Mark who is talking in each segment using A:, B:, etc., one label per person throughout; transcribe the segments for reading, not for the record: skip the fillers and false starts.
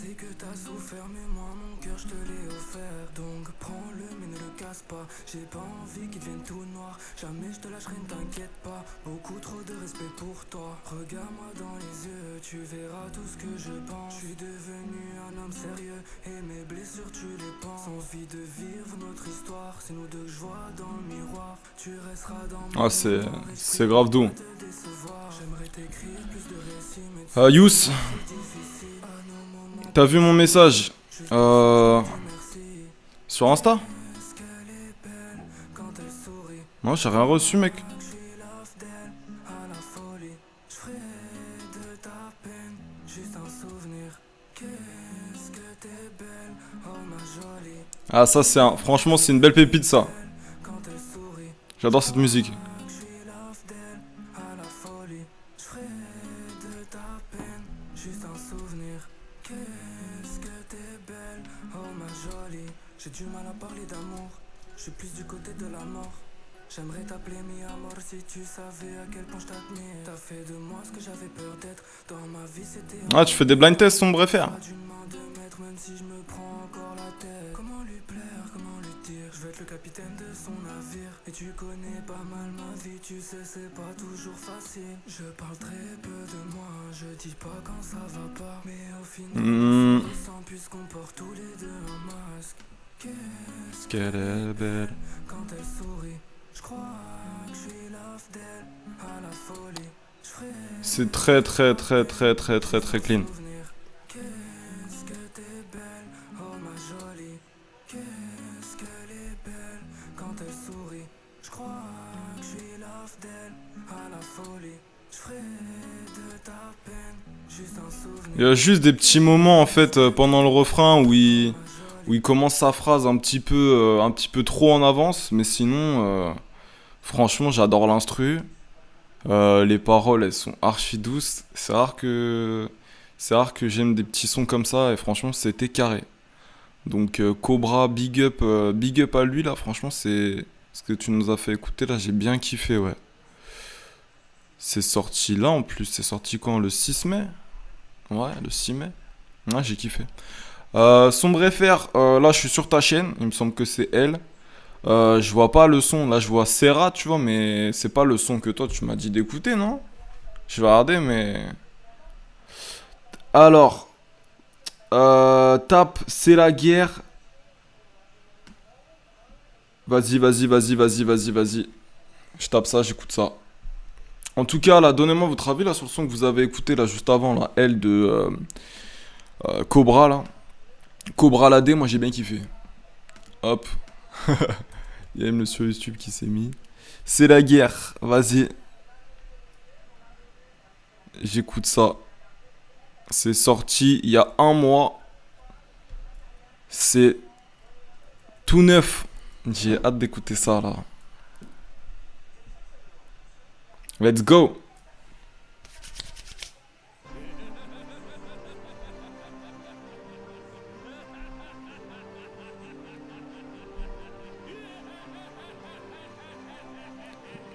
A: sais que t'as souffert, mais moi mon cœur je te l'ai offert. Donc prends-le mais ne le casse pas. J'ai pas envie qu'il devienne tout noir. Jamais je te lâcherai, ne t'inquiète pas. Beaucoup trop de respect pour toi. Regarde-moi dans les yeux, tu verras tout ce que je pense. Je suis devenu un homme sérieux et mes blessures tu les penses. Envie de vivre notre histoire, c'est nous deux que je vois dans le miroir. Tu resteras dans mon
B: Ah, c'est grave doux.
A: J'aimerais t'écrire plus de récits, mais
B: Yous, t'as vu mon message sur Insta? Non, j'ai rien reçu, mec. Ah, ça, c'est un... Franchement, c'est une belle pépite, ça. J'adore cette musique.
A: J'ai du mal à parler d'amour, je suis plus du côté de la mort. J'aimerais t'appeler mi amor si tu savais à quel point je t'admire. T'as fait de moi ce que j'avais peur d'être. Dans ma vie c'était.
B: Ah, tu fais des blind tests, son préfère.
A: Pas d'une main de maître, même si je me prends encore la tête. Comment lui plaire, comment lui dire? Je vais être le capitaine de son navire. Et tu connais pas mal ma vie, tu sais c'est pas toujours facile. Je parle très peu de moi, je dis pas quand ça va pas. Mais au final, on se ressent puisqu'on porte tous les deux un masque. Qu'est-ce qu'elle est belle quand elle sourit. Je crois que je suis love d'elle à la folie.
B: C'est très très très très très très très clean.
A: Qu'est-ce que t'es belle, oh ma jolie. Qu'est-ce qu'elle est belle quand elle sourit. Je crois que je suis love d'elle à la folie. Je ferai de ta peine juste un souvenir.
B: Il y a juste des petits moments en fait pendant le refrain où il commence sa phrase un petit peu trop en avance, mais sinon franchement j'adore l'instru. Les paroles elles sont archi douces. C'est rare que j'aime des petits sons comme ça et franchement c'était carré. Donc Cobra, big up à lui là. Franchement c'est ce que tu nous as fait écouter là, j'ai bien kiffé, ouais. C'est sorti là en plus. C'est sorti quand? Le 6 mai? Ouais, le 6 mai. Ouais, j'ai kiffé. Son préfère, là je suis sur ta chaîne, il me semble que c'est elle. Je vois pas le son, là je vois Serra, tu vois, mais c'est pas le son que toi tu m'as dit d'écouter, non? Je vais regarder, mais. Alors, tape, c'est la guerre. Vas-y. Je tape ça, j'écoute ça. En tout cas, là, donnez-moi votre avis là sur le son que vous avez écouté là juste avant, là, elle de Cobra là. Cobra la D, moi j'ai bien kiffé. Hop. Il y a même le sur YouTube qui s'est mis. C'est la guerre, vas-y. J'écoute ça. C'est sorti il y a un mois. C'est tout neuf. J'ai hâte d'écouter ça là. Let's go.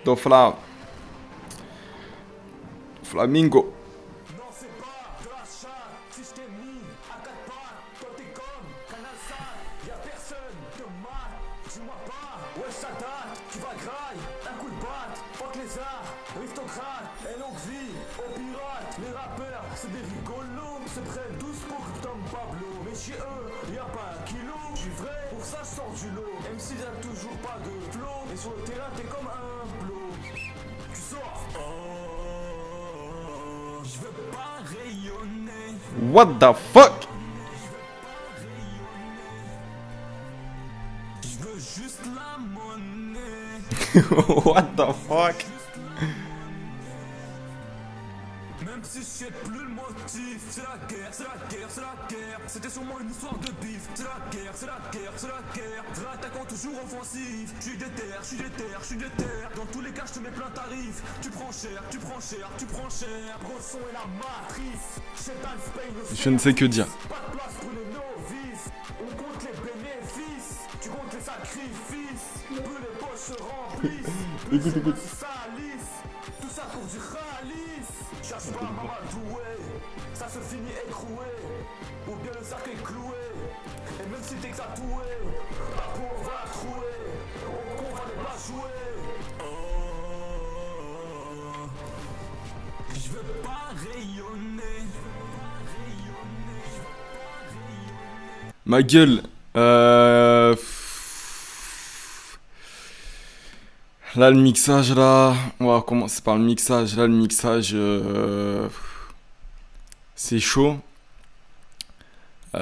B: Do Flamingo.
A: Non c'est pas de la chatte, si je t'ai mis à 4 pattes, toi t'es comme Canal Sale, y'a personne de mal, dis-moi pas, ouais ça date, tu vas graille, un coup de batte, fuck les arts, aristocrate, et longue vie, aux pirates, les rappeurs, c'est des rigolos, se prennent tous pour Tom Pablo, mais chez eux, y'a pas un kilo, j'suis vrai, pour ça j'sors du lot, même s'il y a toujours pas de flow, et sur le terrain t'es comme un blot, tu sors, je veux pas rayonner.
B: What the fuck?
A: Je veux juste la monnaie.
B: What the fuck?
A: Même si je sais plus le motif, c'est la guerre, c'est la guerre, c'est la guerre. C'était sûrement une histoire de bif. C'est la guerre, c'est la guerre, c'est la guerre. Vrai attaquant toujours offensif. Je suis déter, je suis déter, je suis déter. Dans tous les cas, je te mets plein tarif. Tu prends cher, tu prends cher, tu prends cher. Gros son est la matrice.
B: Je ne sais que dire.
A: Pas de place pour les novices. On compte les bénéfices. Tu comptes les sacrifices. Plus les poches se remplissent. Écoute. Tout ça pour du ralice. Cherche pas maman doué. Ça se finit écroué. Ou bien le cercle est cloué. Et même si t'es tatoué, la peau on va la trouer. On va les pas jouer. Oh, je veux pas rayonner.
B: Ma gueule. Là, le mixage, là. On va commencer par le mixage. Là, le mixage. C'est chaud. C'est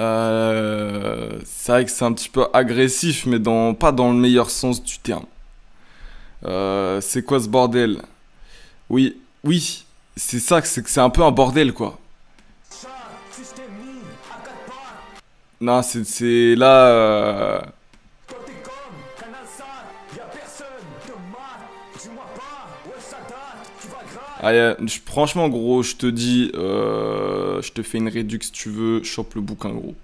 B: vrai que c'est un petit peu agressif, mais pas dans le meilleur sens du terme. C'est quoi ce bordel? Oui, oui. C'est ça, c'est que c'est un peu un bordel, quoi. Non, c'est là. Allez, franchement, gros, je te dis, je te fais une réduc si tu veux, chope le bouquin, gros.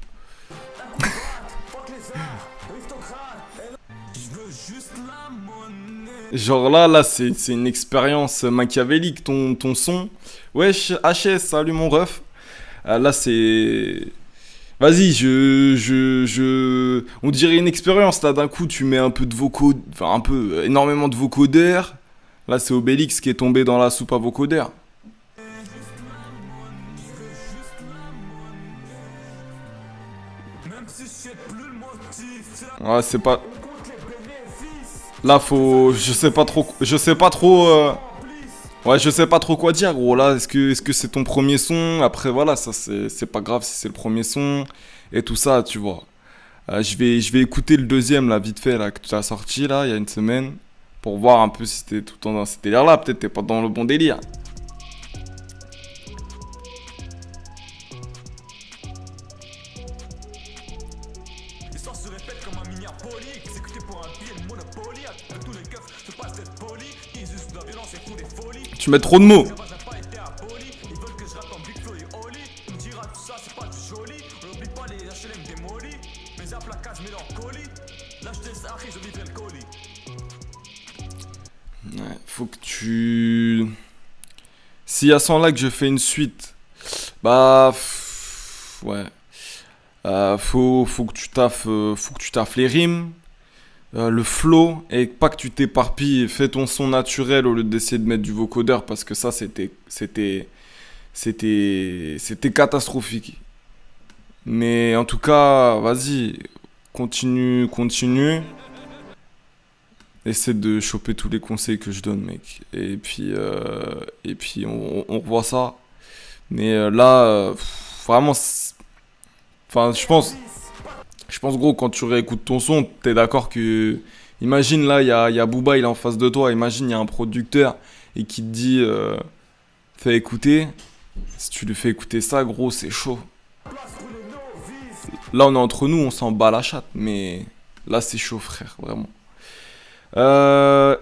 B: Genre là, c'est une expérience machiavélique, ton son. Wesh, HS, salut mon ref. Là, c'est... Vas-y, on dirait une expérience, là, d'un coup, tu mets un peu de vocaux, enfin, un peu, énormément de vocodeurs. Là, c'est Obélix qui est tombé dans la soupe à vocodeurs. Ouais, c'est pas... Là, faut... Je sais pas trop... Ouais, je sais pas trop quoi dire, gros. Là, est-ce que c'est ton premier son? Après, voilà, ça, c'est pas grave si c'est le premier son. Et tout ça, tu vois. Je vais écouter le deuxième, là, vite fait, là, que tu as sorti, là, il y a une semaine. Pour voir un peu si t'es tout le temps dans ce délire-là. Peut-être t'es pas dans le bon délire.
A: L'histoire se répète comme un minière poli. Exécuté pour un billet de Monopoly. À tous les keufs se passe d'être poli. Ils usent de la violence et font des folies.
B: Tu mets trop de mots.
A: Ils veulent que je rappe en Big Flo et Oli. On me dira tout ça, c'est pas du joli. On oublie pas les HLM démolis. Mes appels à case mélancolie. Lâche tes arrêts, je vivrai le colis.
B: Ouais, faut que tu... S'il y a 100 likes, je fais une suite. Bah... ouais. Faut que tu taffes les rimes, le flow, et pas que tu t'éparpilles. Fais ton son naturel au lieu d'essayer de mettre du vocodeur, parce que ça, c'était catastrophique. Mais en tout cas, vas-y, continue. Essaie de choper tous les conseils que je donne, mec. Et puis on revoit ça. Mais là, vraiment, enfin, je pense gros, quand tu réécoutes ton son, t'es d'accord que... Imagine là, il y a Booba, il est en face de toi. Imagine, il y a un producteur et qui te dit, fais écouter. Si tu lui fais écouter ça, gros, c'est chaud. Là, on est entre nous, on s'en bat la chatte. Mais là, c'est chaud, frère, vraiment. En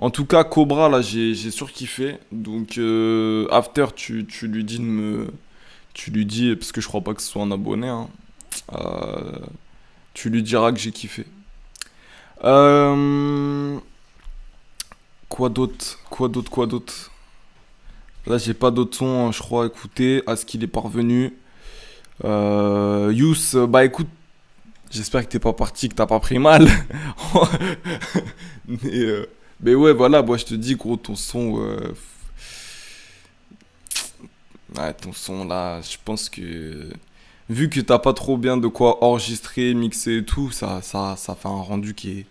B: tout cas, Cobra, là, j'ai surkiffé. Donc, After, tu lui dis de me... Tu lui dis, parce que je crois pas que ce soit un abonné, hein, tu lui diras que j'ai kiffé. Quoi d'autre? Là, j'ai pas d'autres sons, hein, je crois, à écouter. À ce qu'il est parvenu. Yous, bah écoute, j'espère que t'es pas parti, que t'as pas pris mal. Mais ouais, voilà, moi je te dis, gros, ton son. Ouais, ton son là, je pense que. Vu que t'as pas trop bien de quoi enregistrer, mixer et tout, ça fait un rendu qui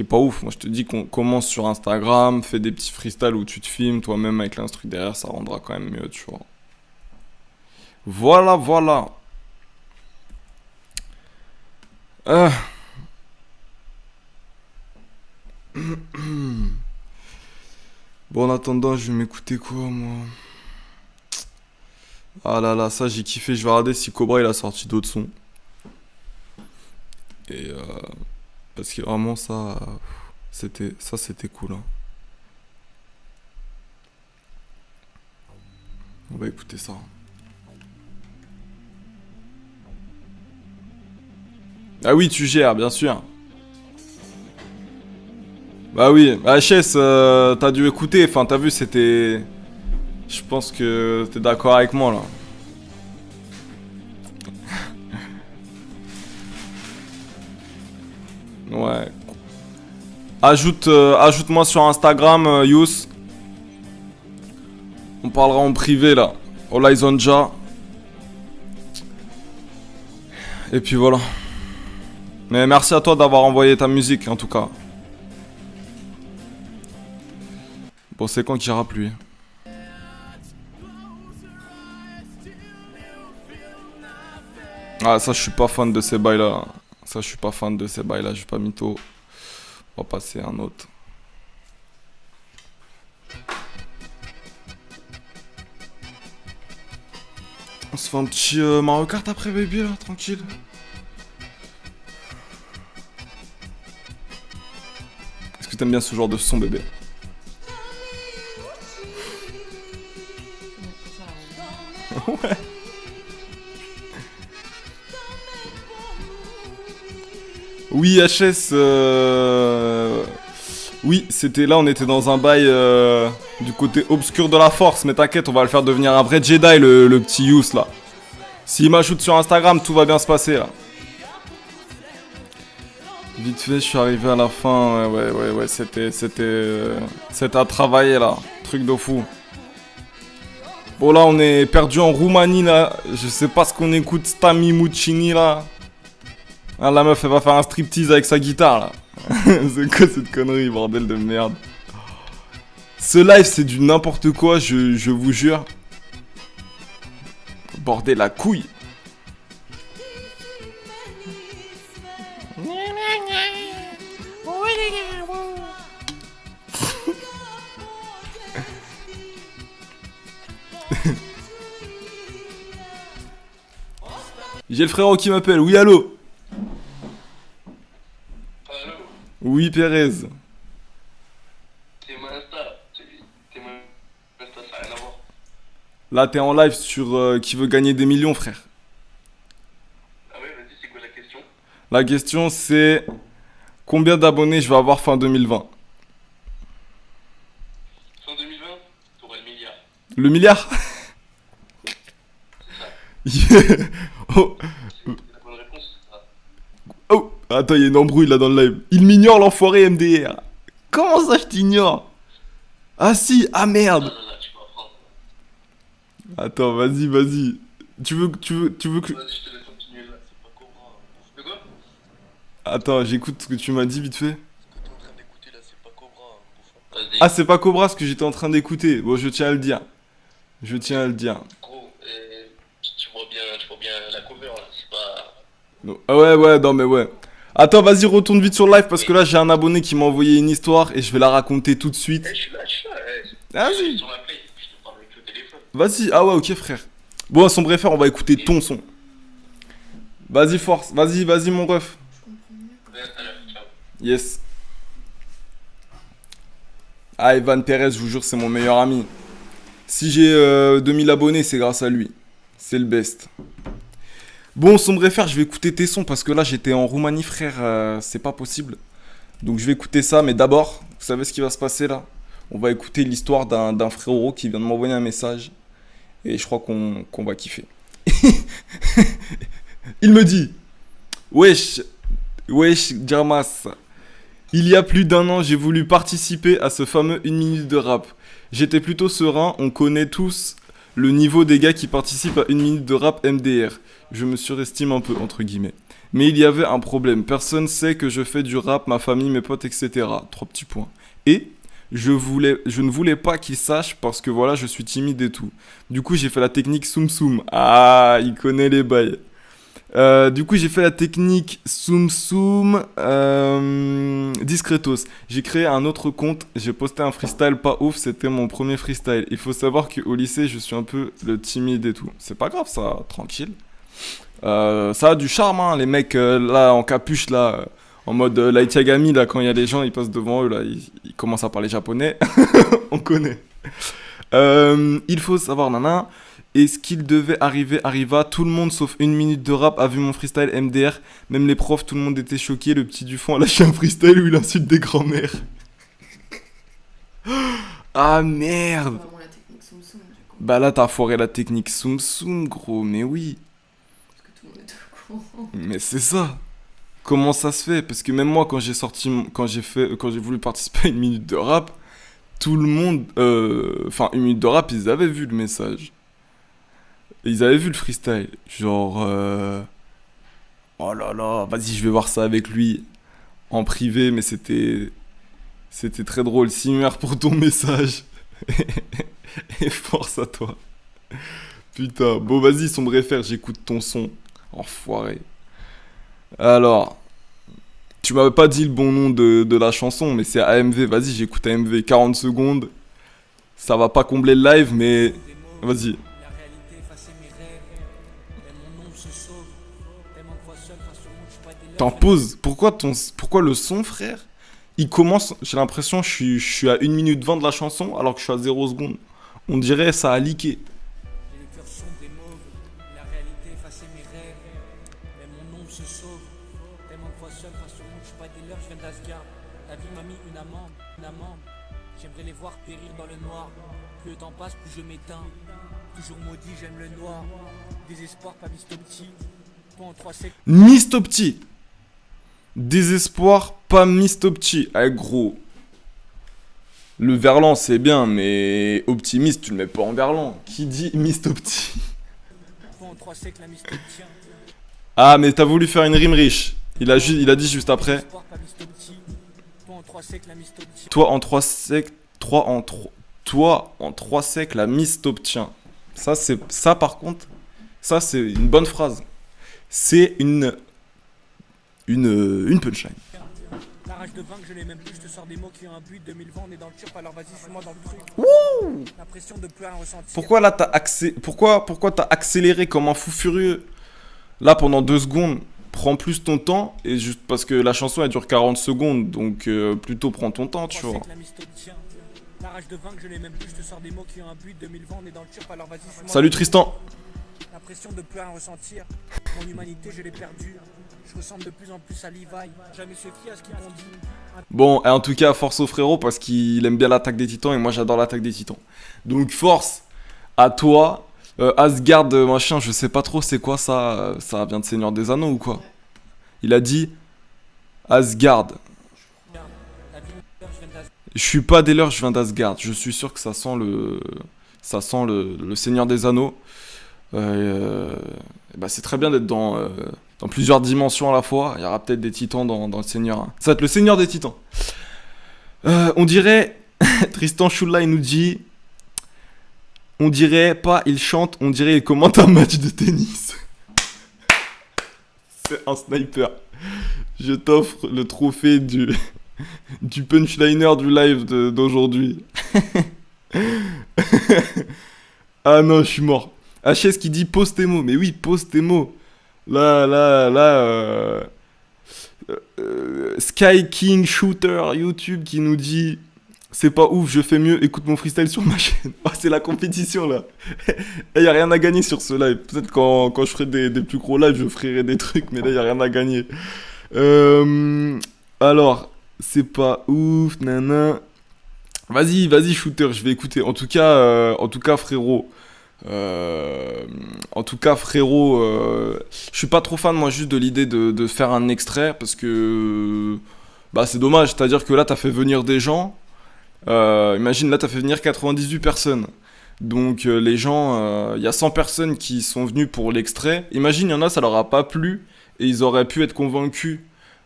B: est pas ouf. Moi je te dis qu'on commence sur Instagram, fais des petits freestyles où tu te filmes toi-même avec l'instru derrière, ça rendra quand même mieux, tu vois. Voilà. Euh. Bon, en attendant, je vais m'écouter quoi, moi? Ah là là, ça j'ai kiffé. Je vais regarder si Cobra il a sorti d'autres sons. Et parce que vraiment c'était cool, hein. On va écouter ça. Ah oui, tu gères, bien sûr. Bah oui, HS, t'as dû écouter. Enfin, t'as vu, c'était Je pense que t'es d'accord avec moi là. Ouais. Ajoute-moi sur Instagram, Yous. On parlera en privé là. Olaizonja. Et puis voilà. Mais merci à toi d'avoir envoyé ta musique en tout cas. Bon, c'est quand qu'il rappe lui? Ah, ça, je suis pas fan de ces bails là. Ça, je suis pas fan de ces bails là. Je suis pas mytho. On va passer à un autre. On se fait un petit Mario Kart après, baby, là, tranquille. Est-ce que t'aimes bien ce genre de son, bébé? Ouais. Oui, HS. Oui, c'était là, on était dans un bail du côté obscur de la force. Mais t'inquiète, on va le faire devenir un vrai Jedi, le petit Yous là. S'il m'ajoute sur Instagram, tout va bien se passer là. Vite fait, je suis arrivé à la fin. Ouais. C'était à travailler là. Truc de fou. Bon, là, on est perdu en Roumanie là. Je sais pas ce qu'on écoute. Stami Muccini là. Ah, la meuf, elle va faire un striptease avec sa guitare là. C'est quoi cette connerie, bordel de merde? Ce live, c'est du n'importe quoi, je vous jure. Bordel la couille. J'ai le frérot qui m'appelle. Oui, allô?
C: Allô,
B: Oui, Pérez.
C: c'est mon Insta. C'est mon Insta, ça n'a rien à voir.
B: Là, t'es en live sur qui veut gagner des millions, frère.
C: Ah ouais, vas-y, c'est quoi la question?
B: La question, c'est combien d'abonnés je vais avoir fin 2020?
C: Fin 2020, t'auras le milliard.
B: Le milliard?
C: C'est ça.
B: Yeah. Oh.
C: C'est la bonne réponse, c'est ça.
B: Oh. Attends, il y a une embrouille là dans le live. Il m'ignore l'enfoiré MDR. Comment ça je t'ignore? Ah si, ah merde.
C: Non, tu vas apprendre.
B: Attends, vas-y. Tu veux que...
C: Vas-y, je te laisse continuer là, c'est pas Cobra. De quoi?
B: Attends, j'écoute ce que tu m'as dit vite fait.
C: Ce que t'es en train d'écouter là, c'est pas Cobra, bouffon. Vas-y.
B: Ah, c'est pas Cobra ce que j'étais en train d'écouter. Bon, je tiens à le dire.
C: Gros, tu vois bien la cover là, c'est pas.
B: Non. Ah ouais, non mais ouais. Attends, vas-y, retourne vite sur le live parce que là, j'ai un abonné qui m'a envoyé une histoire et je vais la raconter tout de suite.
C: Eh, je suis là,
B: Vas-y.
C: Je suis sur la play, je te parle avec le téléphone.
B: Vas-y, ah ouais, ok, frère. Bon, à son préfère, on va écouter ton son. Vas-y, force. Vas-y, mon ref.
C: Ouais, à l'heure, ciao.
B: Yes. Ah, Evan Perez, je vous jure, c'est mon meilleur ami. Si j'ai 2000 abonnés, c'est grâce à lui. C'est le best. Bon, son préfère, je vais écouter tes sons parce que là, j'étais en Roumanie, frère. C'est pas possible. Donc, je vais écouter ça. Mais d'abord, vous savez ce qui va se passer là? On va écouter l'histoire d'un frérot qui vient de m'envoyer un message. Et je crois qu'on va kiffer. Il me dit: Wesh, Jarmas. Il y a plus d'un an, j'ai voulu participer à ce fameux 1 minute de rap. J'étais plutôt serein, on connaît tous le niveau des gars qui participent à 1 minute de rap MDR. Je me surestime un peu, entre guillemets. Mais il y avait un problème. Personne sait que je fais du rap, ma famille, mes potes, etc. 3 petits points. Et je ne voulais pas qu'ils sachent parce que voilà, je suis timide et tout. Du coup, j'ai fait la technique Soum Soum. Ah, il connaît les bails. Du coup, j'ai fait la technique Soum Soum Discretos. J'ai créé un autre compte. J'ai posté un freestyle pas ouf. C'était mon premier freestyle. Il faut savoir qu'au lycée, je suis un peu le timide et tout. C'est pas grave, ça, tranquille. Ça a du charme, hein, les mecs là en capuche, là, en mode Light Yagami, là, quand il y a des gens, ils passent devant eux, là, ils commencent à parler japonais. On connaît. Il faut savoir, nana. Et ce qu'il devait arriver arriva. Tout le monde sauf 1 minute de rap a vu mon freestyle MDR. Même les profs, tout le monde était choqué. Le petit du fond a lâché un freestyle où il insulte des grands-mères. Ah merde.
D: Vraiment la technique Soum Soum.
B: Bah là, t'as foiré la technique Soum Soum, gros, mais oui.
D: Parce que tout le monde est au courant.
B: Mais c'est ça. Comment ça se fait? Parce que même moi, quand j'ai sorti, quand j'ai voulu participer à une minute de rap, tout le monde, enfin, une minute de rap, ils avaient vu le message. Ils avaient vu le freestyle. Genre, oh là là, vas-y, je vais voir ça avec lui en privé, mais c'était très drôle. Simer pour ton message. Et force à toi. Putain, bon, vas-y, son réfère, j'écoute ton son. Enfoiré. Alors, tu m'avais pas dit le bon nom de la chanson, mais c'est AMV. Vas-y, j'écoute AMV 40 secondes. Ça va pas combler le live, mais vas-y.
E: La réalité effacer mes rêves, mais mon ombre se sauve. Tellement de fois seul face au monde, je suis pas des
B: T'en poses. Pourquoi le son, frère? Il commence, j'ai l'impression, je suis à 1 minute 20 de la chanson, alors que je suis à 0 secondes. On dirait ça a leaké.
E: J'ai le cœur sombre et mauve. La réalité effacer mes rêves, mais mon ombre se sauve. Tellement de fois seul face au monde, je suis pas des leurs, je viens d'Asgard. La vie m'a mis une amende, une amende. J'aimerais les voir périr dans le noir. Plus le temps passe, plus je m'éteins. Toujours maudit, j'aime le noir. Désespoir, pas Mistopti. Pas en 3 secs.
B: Mistopti. Désespoir, pas Mistopti. Ah, gros. Le verlan, c'est bien, mais optimiste, tu le mets pas en verlan. Qui dit Mistopti?
E: Pas en 3 siècles, la Mistopti.
B: Ah, mais t'as voulu faire une rime riche. Il a dit juste après.
E: Désespoir, pas Mistopti. Pas en 3 siècles, la Mistopti.
B: Toi en 3 secs. Toi en 3 secs, la Miss t'obtient. Ça par contre, ça c'est une bonne phrase. C'est une punchline.
E: La rage de vaincre, je l'ai même plus. Je te sors des mots qui ont un but. 2020, on est dans le turp, alors vas-y, suis-moi dans le truc. L'impression de plus rien ressentir.
B: Pourquoi là pourquoi t'as accéléré comme un fou furieux? Là pendant 2 secondes, prends plus ton temps et juste parce que la chanson elle dure 40 secondes, donc plutôt prends ton temps, tu vois.
E: La rage de vaincre, je l'ai même plus. Je te sors des mots qui ont un but. 2020, on est dans le turp, alors vas-y, suis-moi.
B: Salut Tristan.
E: L'impression de plus rien ressentir. Mon humanité, je l'ai perdue. Je ressemble de plus en plus à Levi. Jamais se fier à ce qu'ils m'ont dit.
B: Bon, et en tout cas, force au frérot parce qu'il aime bien l'attaque des titans et moi j'adore l'attaque des titans. Donc force à toi. Asgard, machin, je sais pas trop c'est quoi ça. Ça vient de Seigneur des Anneaux ou quoi? Il a dit Asgard.
E: La vie, je viens d'Asgard.
B: Je suis pas des leurs, je viens d'Asgard. Je suis sûr que ça sent le Seigneur des Anneaux. Bah c'est très bien d'être dans plusieurs dimensions à la fois. Il y aura peut-être des titans dans le Seigneur. Hein. Ça va être le Seigneur des titans. On dirait, Tristan Choula il nous dit, on dirait pas il chante, on dirait il commente un match de tennis. C'est un sniper. Je t'offre le trophée du punchliner du live d'aujourd'hui. Ah non, je suis mort. HS qui dit pose tes mots. Mais oui, pose tes mots. Là, Sky King Shooter YouTube qui nous dit c'est pas ouf, je fais mieux, écoute mon freestyle sur ma chaîne. Oh, c'est la compétition là. Et y a rien à gagner sur ce live. Peut-être quand je ferai des plus gros lives, je ferai des trucs, mais là y a rien à gagner. Alors, c'est pas ouf, nana. Vas-y, Shooter, je vais écouter. En tout cas, frérot. Je suis pas trop fan moi juste de l'idée de faire un extrait parce que bah c'est dommage, c'est-à-dire que là t'as fait venir des gens, imagine là t'as fait venir 98 personnes, donc les gens, il y a 100 personnes qui sont venues pour l'extrait, imagine il y en a ça leur a pas plu et ils auraient pu être convaincus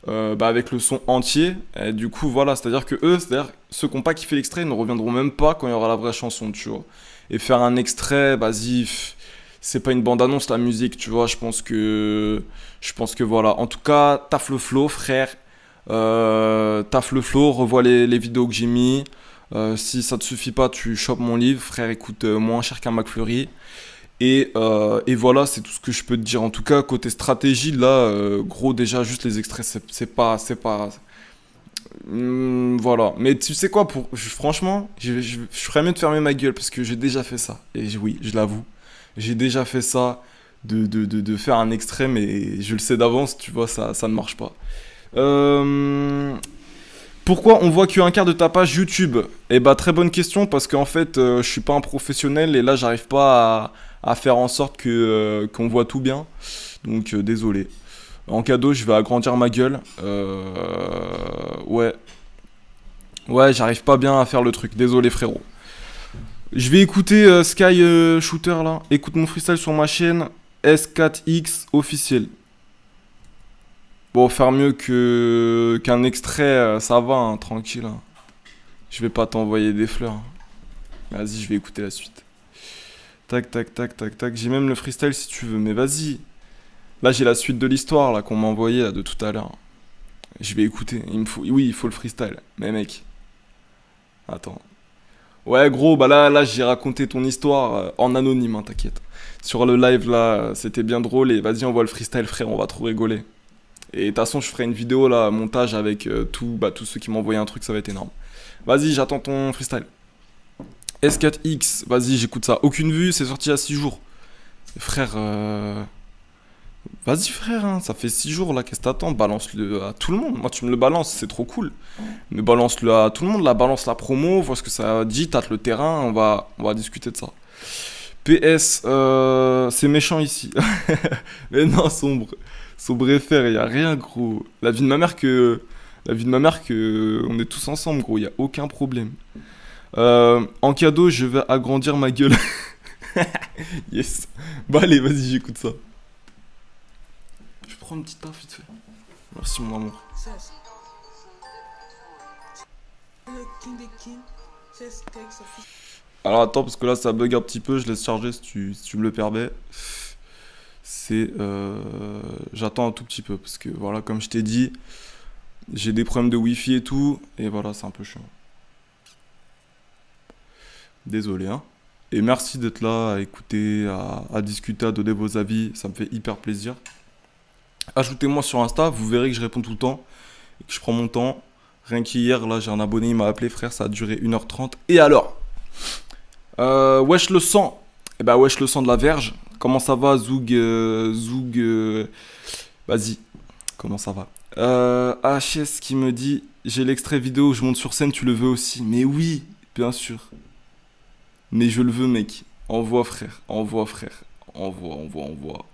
B: avec le son entier, et du coup voilà, c'est-à-dire que ceux qui n'ont pas kiffé l'extrait ils ne reviendront même pas quand il y aura la vraie chanson, tu vois. Et faire un extrait, vas-y, c'est pas une bande-annonce la musique, tu vois, je pense que voilà. En tout cas, taffe le flow, frère. Taffe le flow, revois les vidéos que j'ai mis. Si ça te suffit pas, tu chopes mon livre, frère, écoute moins cher qu'un McFlurry. Et voilà, c'est tout ce que je peux te dire. En tout cas, côté stratégie, là, gros, déjà, juste les extraits, c'est pas. Voilà, mais tu sais quoi, franchement, je ferais mieux de fermer ma gueule parce que j'ai déjà fait ça. Et oui, je l'avoue, j'ai déjà fait ça de faire un extrait, mais je le sais d'avance, tu vois, ça ne marche pas. Pourquoi on voit qu'un quart de ta page YouTube? Eh bah très bonne question parce qu'en fait je suis pas un professionnel et là j'arrive pas à faire en sorte que qu'on voit tout bien. Donc désolé. En cadeau je vais agrandir ma gueule. Ouais. Ouais j'arrive pas bien à faire le truc. Désolé frérot. Je vais écouter Sky Shooter là. Écoute mon freestyle sur ma chaîne S4X officiel. Bon, faire mieux qu'un extrait, ça va, hein, tranquille. Hein. Je vais pas t'envoyer des fleurs. Hein. Vas-y, je vais écouter la suite. Tac, tac, tac, tac, tac. J'ai même le freestyle si tu veux, mais vas-y. Là, j'ai la suite de l'histoire là qu'on m'a envoyé là, de tout à l'heure. Je vais écouter. Oui, il faut le freestyle. Mais mec. Attends. Ouais, gros, bah là j'ai raconté ton histoire en anonyme, hein, t'inquiète. Sur le live là, c'était bien drôle et vas-y, on voit le freestyle, frère, on va trop rigoler. Et de toute façon, je ferai une vidéo là, montage avec tous ceux qui m'ont envoyé un truc, ça va être énorme. Vas-y, j'attends ton freestyle. S4X, vas-y, j'écoute ça. Aucune vue, c'est sorti il y a 6 jours. Frère, vas-y frère, hein, ça fait 6 jours là, qu'est-ce que t'attends? Balance-le à tout le monde. Moi, tu me le balances, c'est trop cool. Mais balance-le à tout le monde, là, balance la promo, vois ce que ça dit, tâte le terrain, on va discuter de ça. PS, c'est méchant ici. Mais non, sombre. Sombre FR, y a rien, gros. La vie de ma mère que on est tous ensemble, gros, y a aucun problème. En cadeau, je vais agrandir ma gueule. Yes. Bah allez, vas-y, j'écoute ça. Je prends une petite taf vite fait. Merci mon amour. Alors attends, parce que là ça bug un petit peu, je laisse charger si tu me le permets. C'est... j'attends un tout petit peu, parce que voilà, comme je t'ai dit, j'ai des problèmes de wifi et tout, et voilà, c'est un peu chiant. Désolé, hein. Et merci d'être là, à écouter, à discuter, à donner vos avis, ça me fait hyper plaisir. Ajoutez-moi sur Insta, vous verrez que je réponds tout le temps, et que je prends mon temps. Rien qu'hier, là, j'ai un abonné, il m'a appelé, frère, ça a duré 1h30. Et alors wesh le sang. Eh bah wesh le sang de la verge. Comment ça va, Zoug vas-y, comment ça va HS qui me dit, j'ai l'extrait vidéo où je monte sur scène, tu le veux aussi? Mais oui, bien sûr. Mais je le veux, mec. Envoie, frère. Envoie, frère. Envoie.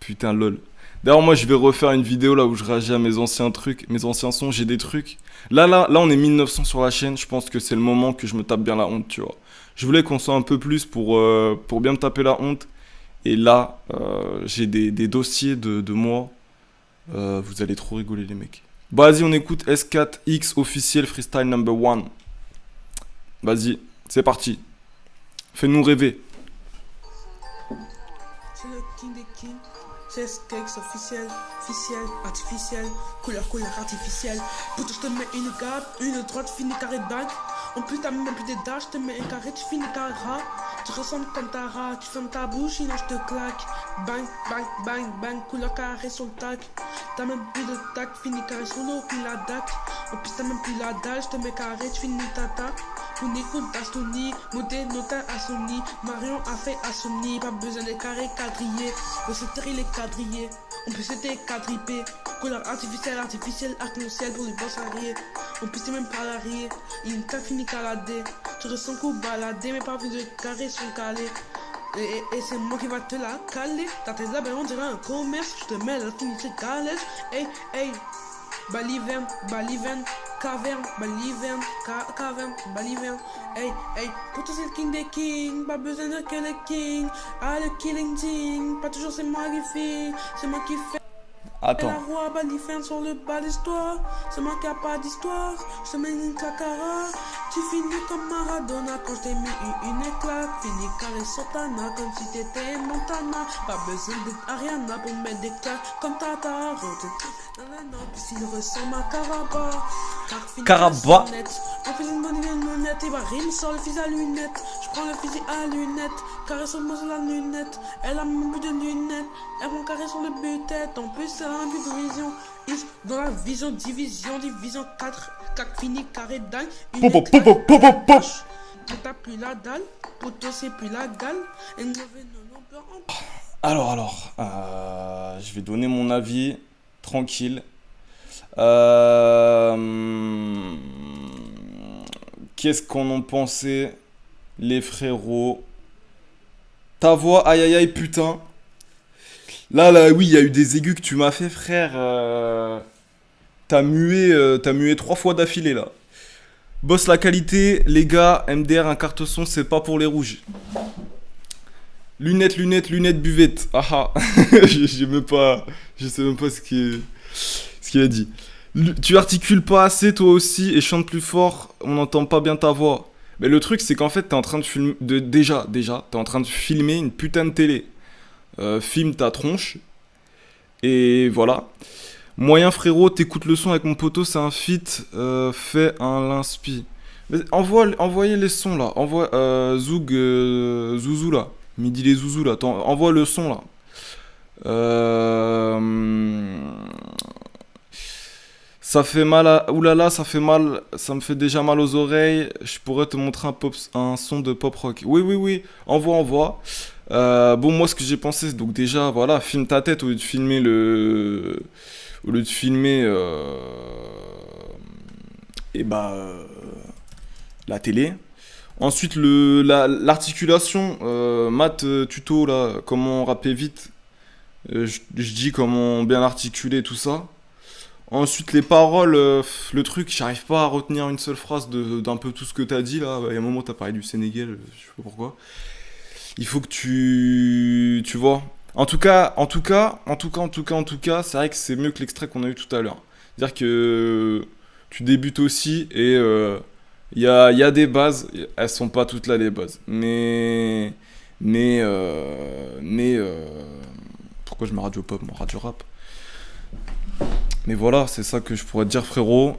B: Putain, lol. D'ailleurs, moi, je vais refaire une vidéo là où je réagis à mes anciens trucs, mes anciens sons. J'ai des trucs. Là, on est 1900 sur la chaîne. Je pense que c'est le moment que je me tape bien la honte, tu vois. Je voulais qu'on soit un peu plus pour bien me taper la honte. Et là, j'ai des dossiers de moi. Vous allez trop rigoler, les mecs. Bah, vas-y, on écoute S4X officiel freestyle number 1. Vas-y, c'est parti. Fais-nous rêver.
F: C'est le king des kings. C'est S4X officiel, artificiel, couleur artificielle. Plutôt je te mets une garde, une droite, finie carré dingue. En plus t'as même plus des dash, je te mets un carré, tu finis carré rat. Tu ressembles comme ta rat, tu fermes ta bouche, sinon je te claque. Bang, bang, bang, bang, couleur carré sur le tac. T'as même plus de tac, finis carré sur l'eau, puis la dac. En plus t'as même plus la dalle, je te mets carré, tu finis tata. Tony Contastoni, Modé Nota Assoni, Marion a fait Assoni, pas besoin des carrés quadrillés. Le secteur il est quadrillé, en plus c'était quadripé. Couleur artificielle, arc-en-ciel pour les boss arrière. En plus c'est même pas l'arrière, il t'a fini caladé. Tu ressens coup baladé, mais pas plus de carrés sont calés. Et c'est moi qui va te la caler. Ta tête là, ben on dirait un commerce. Je te mets la finité calèche. Hey, hey. Baliverne, caverne, baliverne, hey, hey, pour toi c'est le king des kings, pas besoin de que le king, le killing ting, pas toujours c'est moi qui fais, c'est moi qui fais.
B: Attends.
F: La roi baliverne sur le bas d'histoire, c'est moi qui a pas d'histoire, je te mets une clacara, tu finis comme Maradona quand je t'ai mis une éclate, finis carré Santana comme si t'étais Montana, pas besoin d'être Ariana pour mettre des claques comme Tata. Non, puis il ressemble à Caraba. On fait une bonne lunette, et bah rime sur le fusil à lunettes. Je prends le fusil à lunettes, carré sur le museau la lunette. Elle a même plus de lunettes, elle prend carré sur le but-tête. En plus, elle a un but de vision. Dans la vision, division 4 fini, carré dingue. T'as plus la dalle, poteau c'est plus la gale. Et mauvais non, peur en...
B: Alors, je vais donner mon avis tranquille. Qu'est-ce qu'on en pensait, les frérots? Ta voix, aïe aïe aïe, putain. Là, oui, il y a eu des aigus que tu m'as fait, frère. T'as mué 3 fois d'affilée, là. Boss la qualité, les gars, MDR, un carte son, c'est pas pour les rouges. Lunettes, buvette. Ah ah. J'ai même pas. Je sais même pas ce qu'il a dit. Tu articules pas assez toi aussi et chante plus fort, on n'entend pas bien ta voix. Mais le truc c'est qu'en fait t'es en train de filmer. Déjà, t'es en train de filmer une putain de télé. Filme ta tronche. Et voilà. Moyen frérot, t'écoutes le son avec mon poteau, c'est un feat. Fais un linspi. Envoyez les sons là. Envoie Zouzou là. Midi les zouzous là. Envoie le son là. Ça fait mal à... Oulala, ça fait mal. Ça me fait déjà mal aux oreilles. Je pourrais te montrer un son de pop rock. Oui. Envoie. Bon, moi, ce que j'ai pensé, donc déjà, voilà, filme ta tête au lieu de filmer le... Au lieu de filmer... la télé. Ensuite, l'articulation. Maths tuto, là, comment rapper vite. Je dis comment bien articuler tout ça. Ensuite, les paroles, le truc, j'arrive pas à retenir une seule phrase d'un peu tout ce que t'as dit là. Il y a un moment, t'as parlé du Sénégal, je sais pas pourquoi. Il faut que tu vois. En tout cas, c'est vrai que c'est mieux que l'extrait qu'on a eu tout à l'heure. C'est-à-dire que tu débutes aussi et il y a des bases, elles sont pas toutes là les bases. Mais pourquoi je me radio pop, moi radio rap? Mais voilà, c'est ça que je pourrais te dire, frérot.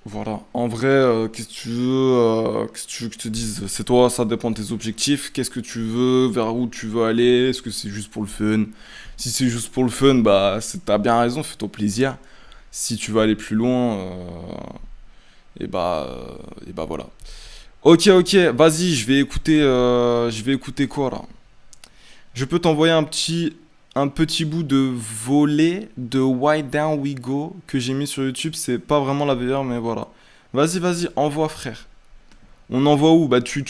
B: Voilà. En vrai, qu'est-ce que tu veux que je te dise? C'est toi, ça dépend de tes objectifs. Qu'est-ce que tu veux? Vers où tu veux aller? Est-ce que c'est juste pour le fun? Si c'est juste pour le fun, bah, t'as bien raison, fais-toi plaisir. Si tu veux aller plus loin, et bah voilà. Ok, vas-y, je vais écouter quoi là? Je peux t'envoyer un petit bout de volet de Why Down We Go que j'ai mis sur YouTube. C'est pas vraiment la meilleure, mais voilà. Vas-y, envoie, frère. On envoie où? Bah, tu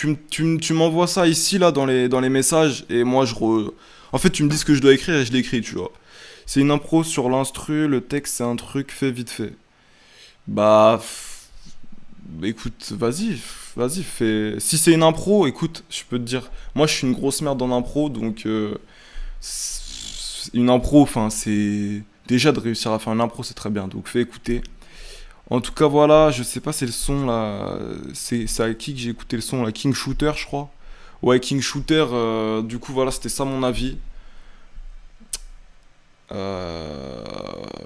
B: m'envoies ça ici, là, dans les messages. Et moi, en fait, tu me dis ce que je dois écrire et je l'écris, tu vois. C'est une impro sur l'instru. Le texte, c'est un truc fait vite fait. Bah, écoute, vas-y, fais. Si c'est une impro, écoute, je peux te dire. Moi, je suis une grosse merde en impro, donc... une impro, enfin, c'est... Déjà, de réussir à faire une impro, c'est très bien. Donc, fais écouter. En tout cas, voilà, je sais pas, c'est le son, là... C'est à qui que j'ai écouté le son, là? King Shooter, je crois. Ouais, King Shooter, du coup, voilà, c'était ça mon avis.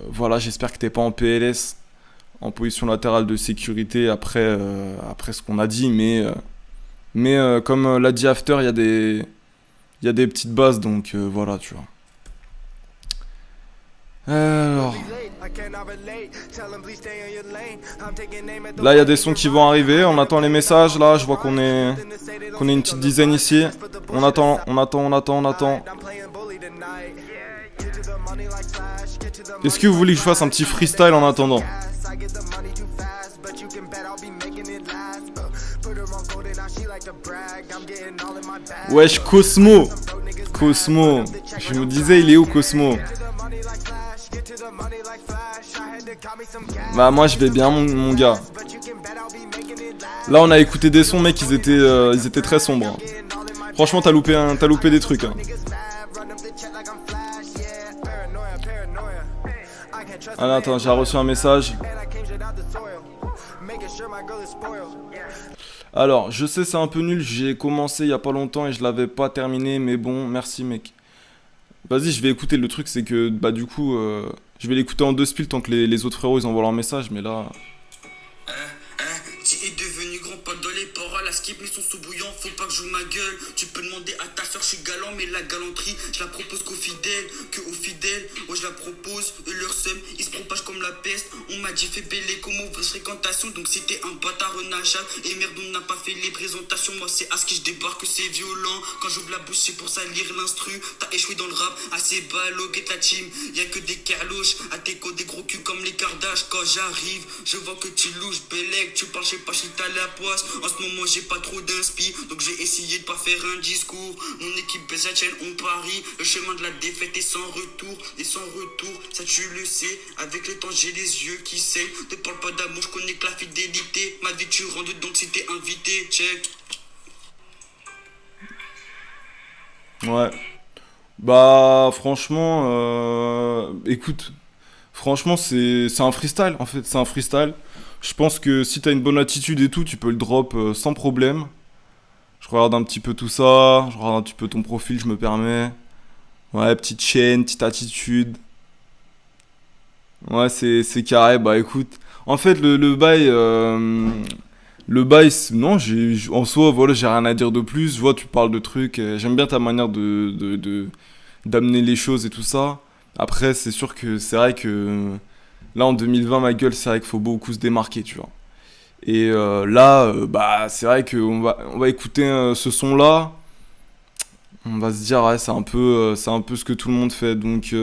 B: Voilà, j'espère que t'es pas en PLS, en position latérale de sécurité, après ce qu'on a dit, mais comme l'a dit After, il y a des petites bases, donc voilà, tu vois. Alors... Là, il y a des sons qui vont arriver. On attend les messages. Là, je vois qu'on est une petite dizaine ici. On attend. Est-ce que vous voulez que je fasse un petit freestyle en attendant? Wesh, Cosmo. Je me disais, il est où, Cosmo? Bah moi je vais bien mon gars. Là on a écouté des sons, mec, ils étaient très sombres, hein. Franchement t'as loupé des trucs, hein. Ah attends, j'ai reçu un message. Alors je sais c'est un peu nul, j'ai commencé il y a pas longtemps et je l'avais pas terminé, mais bon merci mec. Vas-y, je vais écouter. Le truc, c'est que, bah, du coup, je vais l'écouter en 2 spiels tant que les autres frérots ils envoient leur message, mais là.
G: Tu es devenu grand pas dans les ports à la skip, mais son sous bouillant, faut pas que je joue ma gueule. Tu peux demander à ta soeur, je suis galant, mais la galanterie, je la propose qu'aux fidèles, ouais, je la propose, leur seum, ils se propagent comme la peste. On m'a dit fais bêler comme mauvaise fréquentation, donc c'était un bâtard renageable. Et merde, on n'a pas fait les présentations, moi c'est à ce qui je débarque, c'est violent. Quand j'ouvre la bouche, c'est pour salir l'instru. T'as échoué dans le rap, assez ballot, get la team. Y'a que des carlouches, à tes côtes, des gros culs comme les Kardashians. Quand j'arrive, je vois que tu louches, Bélec, tu parles, je sais pas si t'as la poisse. En ce moment, j'ai pas trop d'inspi, donc j'ai essayé de pas faire un discours. Mon équipe baisse la chaîne, on parie. Le chemin de la défaite est sans retour, et sans retour, ça tu le sais. Avec le temps, j'ai les yeux qui saignent. Ne parle pas d'amour, je connais que la fidélité. Ma vie, tu rentres donc si t'es invité, check.
B: Ouais. Bah, franchement, écoute, franchement, c'est un freestyle, en fait, c'est un freestyle. Je pense que si t'as une bonne attitude et tout, tu peux le drop sans problème. Je regarde un petit peu tout ça, je regarde un petit peu ton profil, je me permets. Ouais, petite chaîne, petite attitude. Ouais, c'est carré, bah écoute. En fait, le bail, non, en soi, voilà, j'ai rien à dire de plus. Je vois, tu parles de trucs. J'aime bien ta manière d'amener les choses et tout ça. Après, c'est sûr que c'est vrai que là, en 2020, ma gueule, c'est vrai qu'il faut beaucoup se démarquer, tu vois. Et là, bah, c'est vrai qu'on va écouter ce son-là. On va se dire, ouais, c'est un peu ce que tout le monde fait. Donc,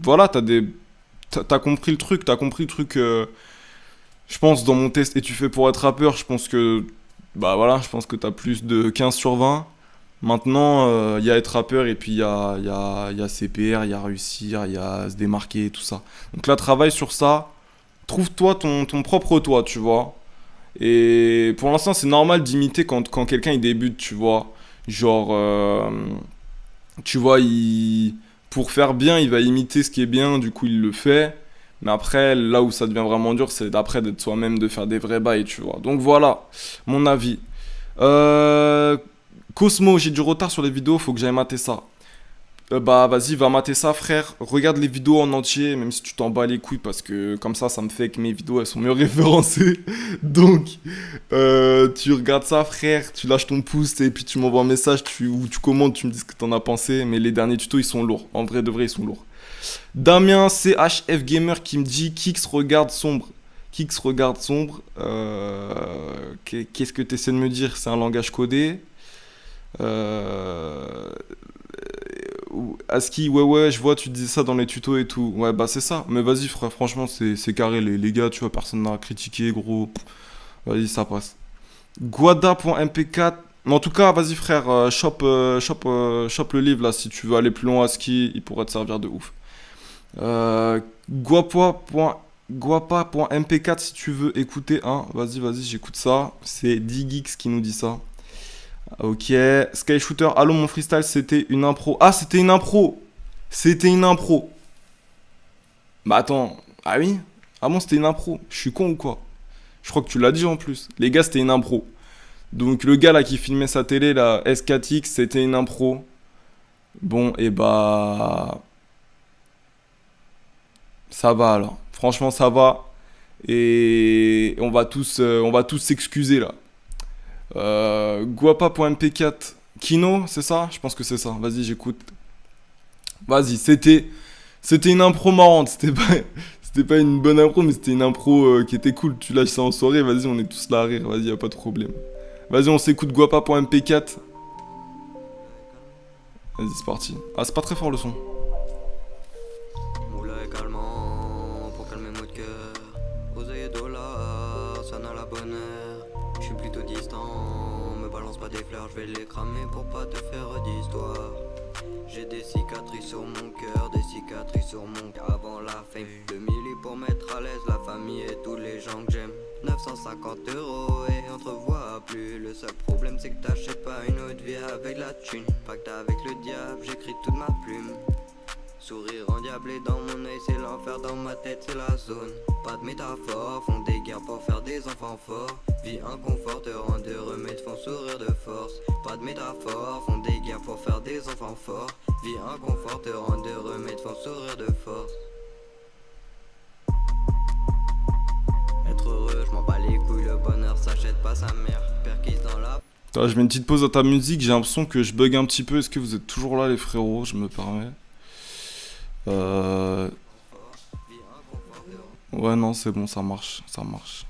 B: voilà, t'as compris le truc. T'as compris le truc. Je pense, dans mon test, et tu fais pour être rappeur, je pense que, bah voilà, je pense que t'as plus de 15 sur 20. Maintenant, il y a être rappeur, et puis il y a CPR, il y a réussir, il y a se démarquer, tout ça. Donc là, travaille sur ça. Trouve-toi ton propre toi, tu vois. Et pour l'instant, c'est normal d'imiter quand quelqu'un il débute, tu vois. Genre, tu vois, pour faire bien, il va imiter ce qui est bien, du coup, il le fait. Mais après, là où ça devient vraiment dur, c'est d'après d'être soi-même, de faire des vrais bails, tu vois. Donc voilà, mon avis. Cosmo, j'ai du retard sur les vidéos, faut que j'aille mater ça. Bah vas-y, va mater ça, frère. Regarde les vidéos en entier, même si tu t'en bats les couilles, parce que comme ça me fait que mes vidéos, elles sont mieux référencées. Donc, tu regardes ça, frère, tu lâches ton pouce, et puis tu m'envoies un message, ou tu commandes, tu me dis ce que t'en as pensé. Mais les derniers tutos, ils sont lourds. En vrai de vrai, ils sont lourds. Damien CHF Gamer qui me dit Kix regarde sombre. Kix regarde sombre. Qu'est-ce que tu essaies de me dire? C'est un langage codé. Aski, ouais, je vois, tu disais ça dans les tutos et tout. Ouais, bah c'est ça. Mais vas-y, frère, franchement, c'est carré. Les gars, tu vois, personne n'a critiqué, gros. Vas-y, ça passe. Guada.mp4. Mais en tout cas, vas-y, frère, chope le livre là. Si tu veux aller plus loin, Aski, il pourrait te servir de ouf. Guapa.mp4 si tu veux écouter un. Vas-y, j'écoute ça. C'est Digix qui nous dit ça. Ok. Sky Shooter, allô mon freestyle, c'était une impro. Ah, c'était une impro. Bah attends. Ah oui? Ah bon, c'était une impro. Je suis con ou quoi? Je crois que tu l'as dit en plus. Les gars, c'était une impro. Donc le gars là qui filmait sa télé, là, S4X, c'était une impro. Bon, et bah... Ça va alors. Franchement, ça va. Et on va tous s'excuser là. Guapa.mp4. Kino, c'est ça? Je pense que c'est ça. Vas-y, j'écoute. Vas-y, c'était une impro marrante. C'était pas une bonne impro, mais c'était une impro qui était cool. Tu lâches ça en soirée, vas-y, on est tous là à rire. Vas-y, y'a pas de problème. Vas-y, on s'écoute Guapa.mp4. Vas-y, c'est parti. Ah, c'est pas très fort le son.
H: Moula également, pour calmer mon cœur. Oseille et dollars, ça n'a la bonne heure. Je suis plutôt distant, me balance pas des fleurs, je vais les cramer pour pas te faire d'histoire. J'ai des cicatrices sur mon cœur, des cicatrices sur mon cœur avant la fame. 2000 pour mettre à l'aise la famille et tous les gens que j'aime. 950 € et on te revoit plus. Le seul problème c'est que t'achètes pas une autre vie avec la thune. Pacte avec le diable, j'écris toute ma plume. Sourire endiablé dans mon œil, c'est l'enfer, dans ma tête c'est la zone. Pas de métaphore, font des guerres pour faire des enfants forts. Vie inconfort te rend heureux mais te font sourire de force. Pas de métaphore, font des guerres pour faire des enfants forts. Vie inconfort te rend heureux mais te font sourire de force. Être heureux, je m'en bats les couilles, le bonheur s'achète pas sa mère. Perquise dans la
B: Attends, je mets une petite pause à ta musique, j'ai l'impression que je bug un petit peu. Est-ce que vous êtes toujours là les frérots? Je me permets. Ouais non c'est bon, ça marche, ça marche.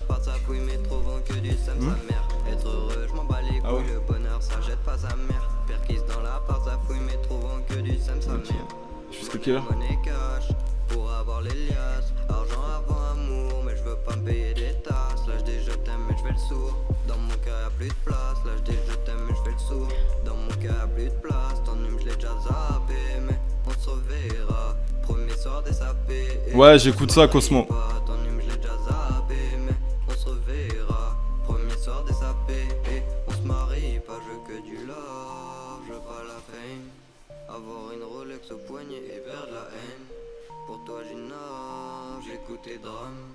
H: Pas sa couille mais trouvant que du sème sa mère. Être heureux, je m'en bats les couilles,
B: Ah ouais.
H: le bonheur ça jette pas sa mère. Perquise dans la part sa fouille mais trouvant que du sème sa mère.
B: Jusqu'à quelle heure?
H: Monnaie cash pour avoir les liasses. Argent avant amour mais je veux pas me payer des tasses. Là je dis je t'aime mais je fais le sourd. Dans mon cœur y'a plus de place. Là je dis je t'aime mais je fais le sourd. Dans mon cœur y'a plus de place. Ton hume je l'ai déjà zappé mais on se reverra. Premier soir des sapés.
B: Ouais j'écoute ça Cosmo.
H: Ton hume je l'ai déjà zappé mais on se reverra. Premier soir des sapés et on se marie. Pas je veux que du love, je veux pas la fame. Avoir une Rolex au poignet et vers de la haine. Pour toi j'innove, j'écoute tes drames.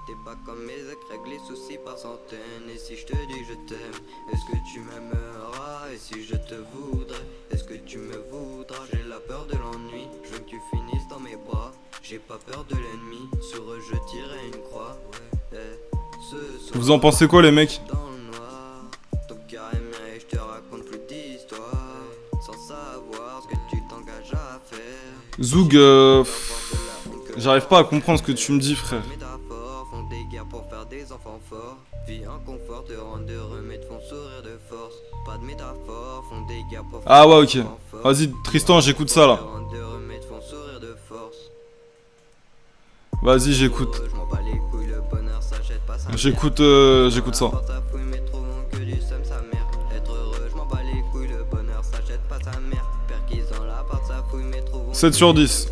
H: T'es pas comme mes ex, règle les soucis par centaines. Et si je te dis je t'aime, est-ce que tu m'aimeras? Et si je te voudrais, est-ce que tu me voudras? J'ai la peur de l'ennui, je veux que tu finisses dans mes bras. J'ai pas peur de l'ennemi, sur eux je tirerai une croix. Ce soir,
B: Vous en pensez quoi les mecs?
H: dans le noir, ton cœur est mien et je te raconte plus d'histoire. Sans savoir ce que tu t'engages à faire.
B: Zoug, j'arrive pas à comprendre ce que tu me dis frère.
H: Métaphores font des guerres pour faire des enfants forts. Vie en confort te rendent heureux mais te font sourire de force. Pas de métaphores font des guerres pour faire
B: Ah ouais
H: des
B: ok.
H: enfants forts.
B: Vas-y Tristan j'écoute ça là.
H: Te rendent heureux mais te font sourire de force.
B: Vas-y j'écoute.
H: Je m'en bats les couilles, le bonheur s'achète pas sa mère.
B: J'écoute ça.
H: Porte sa fouille mais trouvons que du seum sa mère. Être heureux, je m'en bats les couilles, le bonheur s'achète pas sa mère. Perquise dans la porte sa fouille mais trouvons
B: 7 sur 10.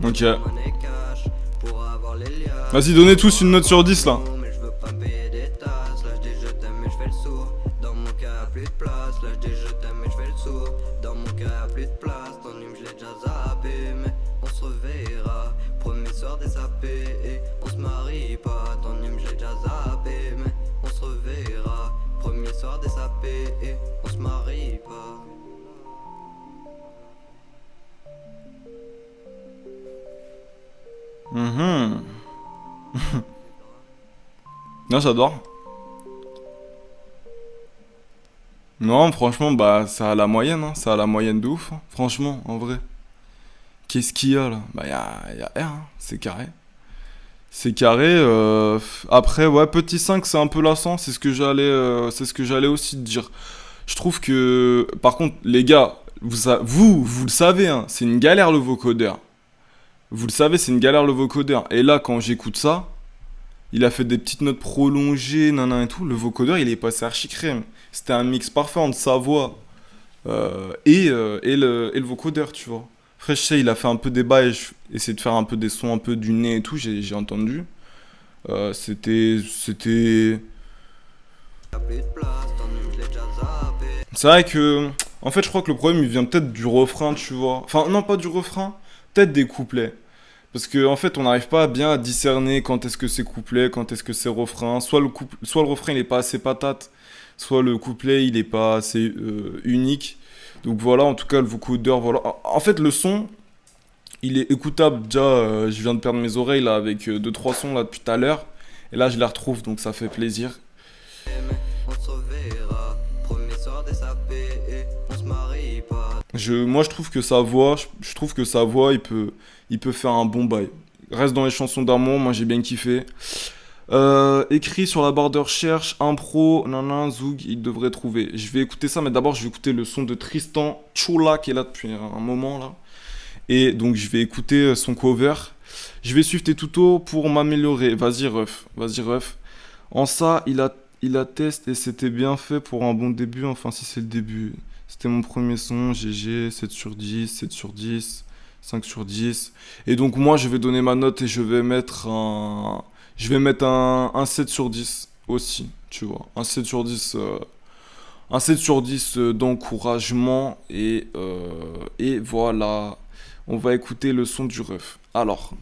B: Ok.
H: Monnaie cash pour avoir les liasses.
B: Vas-y donnez tous une note sur 10 là.
H: Mais je veux pas me payer des tasses. Là je dis je t'aime mais je fais le sourd. Dans mon cœur y'a plus de place. Là je dis je t'aime mais je fais le sourd. Dans mon cœur y'a plus de place. Ton hume je l'ai déjà zappé mais on se reverra. Premier soir des sapés et on se marie pas. Ton hume je l'ai déjà zappé mais on se reverra. Premier soir des sapés et on se marie pas.
B: Non j'adore. Non franchement bah ça a la moyenne hein. Ça a la moyenne de ouf hein. Franchement en vrai. Qu'est-ce qu'il y a là? Bah y a R hein. C'est carré. C'est carré. Après ouais petit 5 c'est un peu lassant. C'est ce que j'allais aussi te dire. Je trouve que par contre les gars vous le savez hein. C'est une galère le vocodeur. Vous le savez c'est une galère le vocodeur. Et là quand j'écoute ça. Il a fait des petites notes prolongées, nanan et tout. Le vocodeur, il est passé archi crème. C'était un mix parfait entre sa voix et le vocodeur, tu vois. Après, je sais, il a fait un peu des bails. Essayé de faire un peu des sons, un peu du nez et tout. J'ai entendu. C'était. C'est vrai que. En fait, je crois que le problème, il vient peut-être du refrain, tu vois. Enfin, non, pas du refrain. Peut-être des couplets. Parce qu'en fait, on n'arrive pas bien à discerner quand est-ce que c'est couplet, quand est-ce que c'est refrain. Soit le refrain, il est pas assez patate, soit le couplet, il est pas assez unique. Donc voilà, en tout cas, le vocodeur, voilà. En fait, le son, il est écoutable. Déjà, je viens de perdre mes oreilles là avec 2-3 sons là depuis tout à l'heure. Et là, je les retrouve, donc ça fait plaisir. Moi, je trouve que sa voix, il peut faire un bon bail. Reste dans les chansons d'amour, moi j'ai bien kiffé. Écrit sur la barre de recherche, impro, nanan, Zoug, il devrait trouver. Je vais écouter ça, mais d'abord je vais écouter le son de Tristan Choula qui est là depuis un moment là. Et donc je vais écouter son cover. Je vais suivre tes tutos pour m'améliorer. Vas-y ref. En ça, il a testé et c'était bien fait pour un bon début, enfin si c'est le début. C'était mon premier son, GG, 7 sur 10, 7 sur 10, 5 sur 10. Et donc moi je vais donner ma note et je vais mettre un 7 sur 10 aussi, tu vois. Un 7 sur 10, d'encouragement et voilà. On va écouter le son du ref. Alors.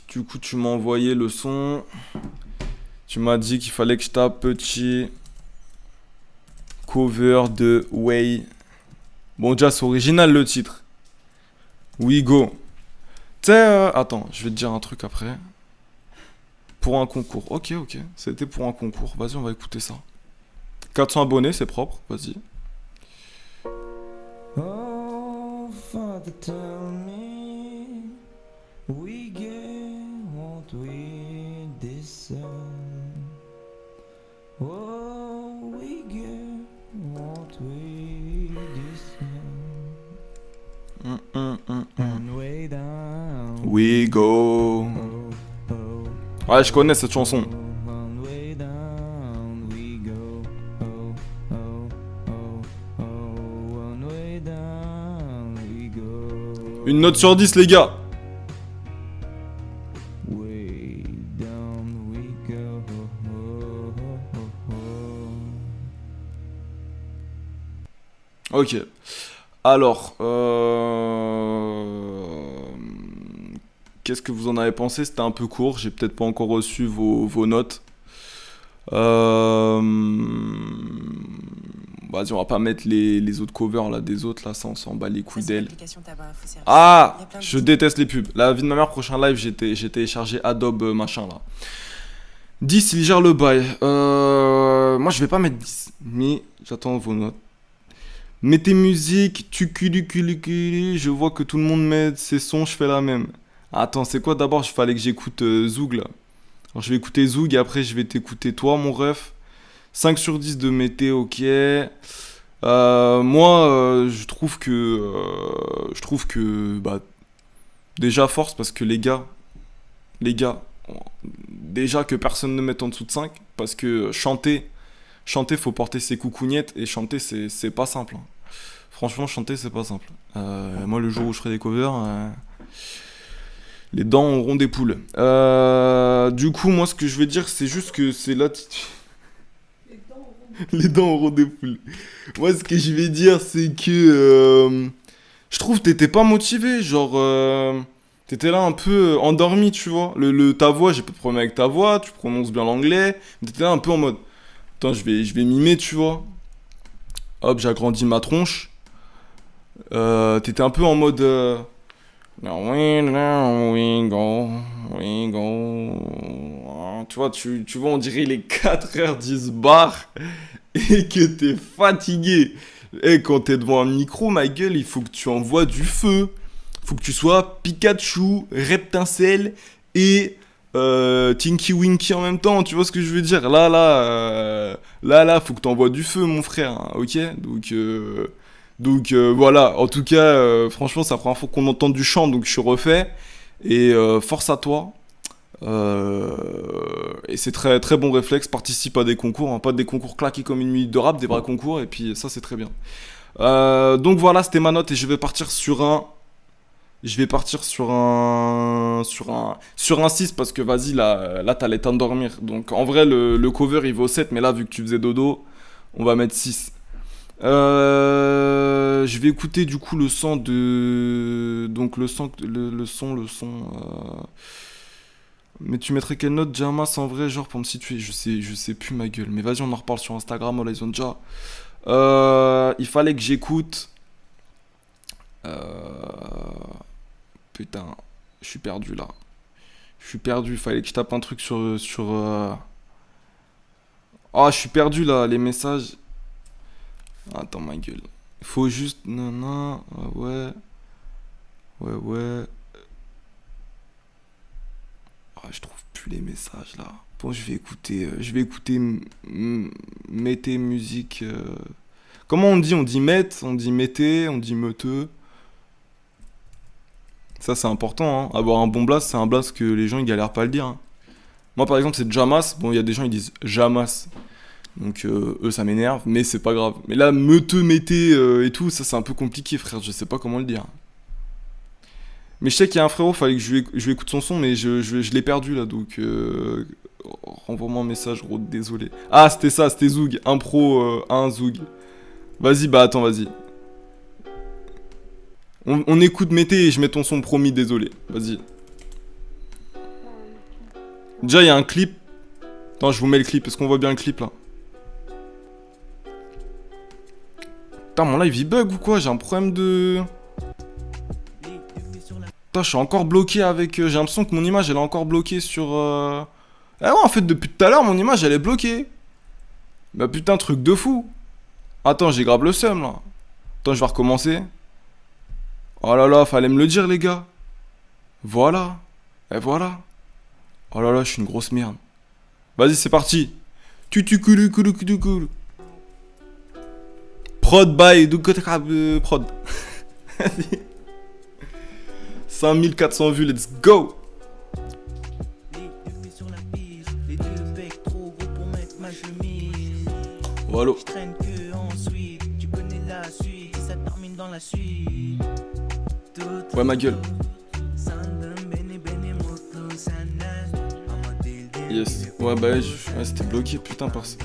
B: Du coup tu m'as envoyé le son. Tu m'as dit qu'il fallait que je tape petit cover de Way. Bon, déjà, c'est original le titre. We go. Tu sais, attends, je vais te dire un truc après. Pour un concours. Ok, ok. C'était pour un concours. Vas-y, on va écouter ça. 400 abonnés, c'est propre. Vas-y.
A: Oh, Father, tell me, we get what we deserve. Oh, we get what we deserve. And way down.
B: We go. Ouais, je connais cette chanson.
A: And way down we go. Oh, oh, oh, oh. And way down we go.
B: Une note sur 10, les gars.
A: Way down we go.
B: Ok. Alors, qu'est-ce que vous en avez pensé? C'était un peu court, j'ai peut-être pas encore reçu vos notes. Vas-y, on va pas mettre les autres covers là, des autres là, ça on s'en bat les couilles d'elle. Ah, je déteste les pubs. La vie de ma mère, prochain live, j'ai téléchargé Adobe machin là. 10, il gère le bail. Moi je vais pas mettre 10, mais j'attends vos notes. Mettez musique, tu culi, je vois que tout le monde met ses sons, je fais la même. Attends, c'est quoi d'abord? Il fallait que j'écoute Zoug là. Alors je vais écouter Zoug et après je vais t'écouter toi mon ref. 5 sur 10 de Mété, ok. Moi, je trouve que bah, déjà force parce que les gars, déjà que personne ne mette en dessous de 5 parce que chanter, faut porter ses coucougnettes et chanter c'est pas simple. Hein. Franchement, chanter c'est pas simple. Moi, le jour où je ferai des covers, les dents auront des poules. Du coup, moi, ce que je vais dire, c'est juste que c'est l'attitude. Les dents auront des poules. Moi, ce que je vais dire, c'est que je trouve que t'étais pas motivé. Genre, t'étais là un peu endormi, tu vois. Ta voix, j'ai pas de problème avec ta voix, tu prononces bien l'anglais. T'étais là un peu en mode, attends, je vais mimer, tu vois. Hop, j'agrandis ma tronche. T'étais un peu en mode. Now we go. Tu vois, tu vois, on dirait les 4h10 bar et que t'es fatigué. Et quand t'es devant un micro, ma gueule, il faut que tu envoies du feu. Faut que tu sois Pikachu, Reptincelle et Tinky Winky en même temps. Tu vois ce que je veux dire? Là, faut que t'envoies du feu, mon frère. Hein, ok? Donc voilà, en tout cas, franchement, c'est la première fois qu'on entend du chant, donc je suis refait. Et force à toi. Et c'est très très bon réflexe, participe à des concours, hein, pas des concours claqués comme une minute de rap, des vrais concours, et puis ça c'est très bien. Donc voilà, c'était ma note et je vais partir sur un 6 parce que vas-y, là t'allais t'endormir. Donc en vrai, le cover il vaut 7, mais là vu que tu faisais dodo, on va mettre 6. Je vais écouter du coup le son de. Donc le son. Mais tu mettrais quelle note, Jamas, en vrai, genre pour me situer? Je sais plus, ma gueule. Mais vas-y, on en reparle sur Instagram, voilà, ils ont déjà. Il fallait que j'écoute. Putain, je suis perdu là. Il fallait que je tape un truc sur. Ah, je suis perdu là, les messages. Attends, ma gueule. Faut juste. Non, ouais. Ah, je trouve plus les messages là. Bon, je vais écouter mettez musique. Comment on dit? On dit met, on dit mettez, on dit meuteux. Ça c'est important, hein. Avoir un bon blast, c'est un blast que les gens ils galèrent pas à le dire. Hein. Moi par exemple c'est Jamas. Bon, il y a des gens ils disent Jamas. Donc eux ça m'énerve, mais c'est pas grave. Mais là, mettez et tout, ça c'est un peu compliqué, frère. Je sais pas comment le dire. Mais je sais qu'il y a un frérot, fallait que je lui écoute son son, mais je l'ai perdu là, donc renvoie-moi un message, gros, désolé. Ah, c'était ça, c'était Zoug, impro 1 Zoug. Vas-y, bah attends, vas-y. On écoute Mété et je mets ton son, promis, désolé. Vas-y. Déjà, il y a un clip. Attends, je vous mets le clip, est-ce qu'on voit bien le clip là? Putain, mon live il bug ou quoi? J'ai un problème de... Putain, je suis encore bloqué avec... J'ai l'impression que mon image elle est encore bloquée sur Ah ouais, en fait, depuis tout à l'heure, mon image, elle est bloquée. Bah putain, truc de fou. Attends, j'ai grave le seum, là. Attends, je vais recommencer. Oh là là, fallait me le dire, les gars. Voilà. Et voilà. Oh là là, je suis une grosse merde. Vas-y, c'est parti. Tutukulukulukulukulu. Prod by prod. Vas-y. 5400 vues, let's go. Voilà.
E: Je traîne que ensuite, tu connais la suite, ça termine dans la suite.
B: Ouais, ma gueule. Yes. Ouais, bah, ouais, c'était bloqué, putain, par ça.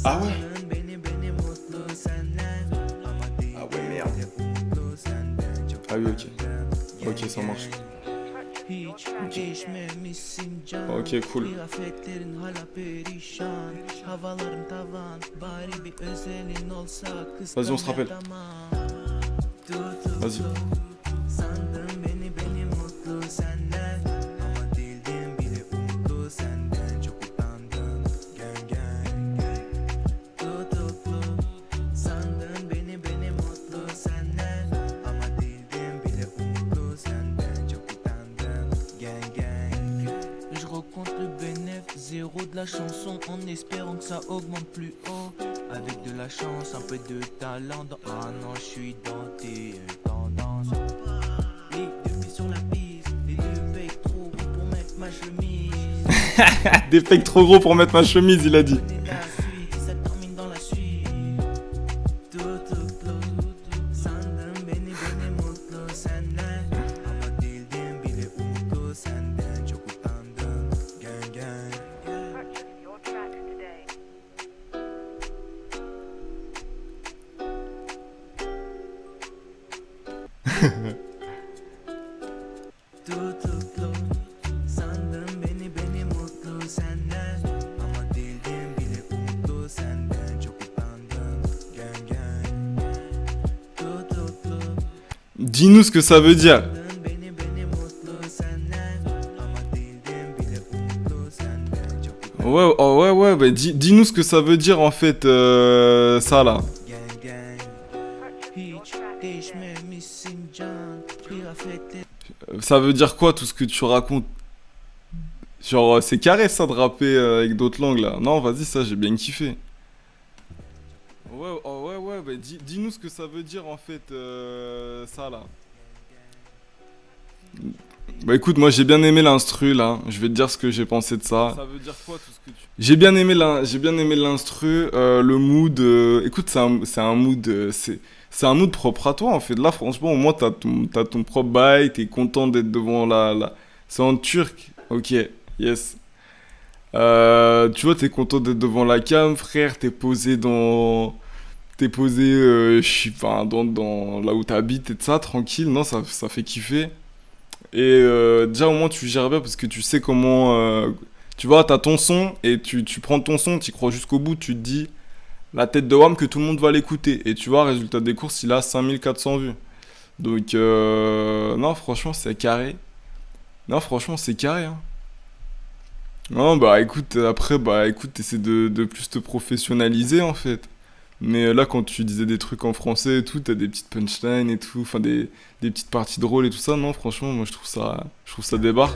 B: Ah ouais. Ah ouais, merde. Ah oui, ok. Ok, ça marche. Ok, cool. Vas-y, on se rappelle. Vas-y.
E: Je recompte le bénéf, zéro de la chanson en espérant que ça augmente plus haut. Avec de la chance, un peu de talent dans un an, je suis dans tes tendances. Les deux pieds sur la piste, les deux pecs trop gros pour mettre ma chemise.
B: Des pecs trop gros pour mettre ma chemise, il a dit.
E: La suite, ça termine dans la suite.
B: Dis-nous ce que ça veut dire. Ouais, oh, ouais, bah, dis-nous ce que ça veut dire en fait, ça là. Ça veut dire quoi tout ce que tu racontes? Genre, c'est carré ça de rapper avec d'autres langues là. Non, vas-y, ça j'ai bien kiffé. Ouais, oh, ouais, bah, dis-nous ce que ça veut dire en fait, ça là. Bah écoute, moi j'ai bien aimé l'instru là, je vais te dire ce que j'ai pensé de ça. Ça veut dire quoi tout ce que tu... J'ai bien aimé l'instru, le mood, écoute c'est un mood, c'est un mood propre à toi en fait. Là franchement au moins t'as ton propre bail, t'es content d'être devant la... C'est en turc, ok, yes. Tu vois t'es content d'être devant la cam frère, t'es posé dans... T'es posé, je sais pas, dans là où t'habites et tout ça, tranquille, non ça fait kiffer. Et déjà au moins tu gères bien parce que tu sais comment... tu vois, t'as ton son et tu prends ton son, t'y crois jusqu'au bout, tu te dis la tête de WAM que tout le monde va l'écouter. Et tu vois, résultat des courses, il a 5400 vues. Donc non, franchement, c'est carré. Non, franchement, c'est carré. Hein. Non, bah écoute, après, bah écoute, t'essaies de plus te professionnaliser en fait. Mais là, quand tu disais des trucs en français et tout, t'as des petites punchlines et tout, enfin des petites parties drôles et tout ça, non, franchement, moi je trouve ça débarre.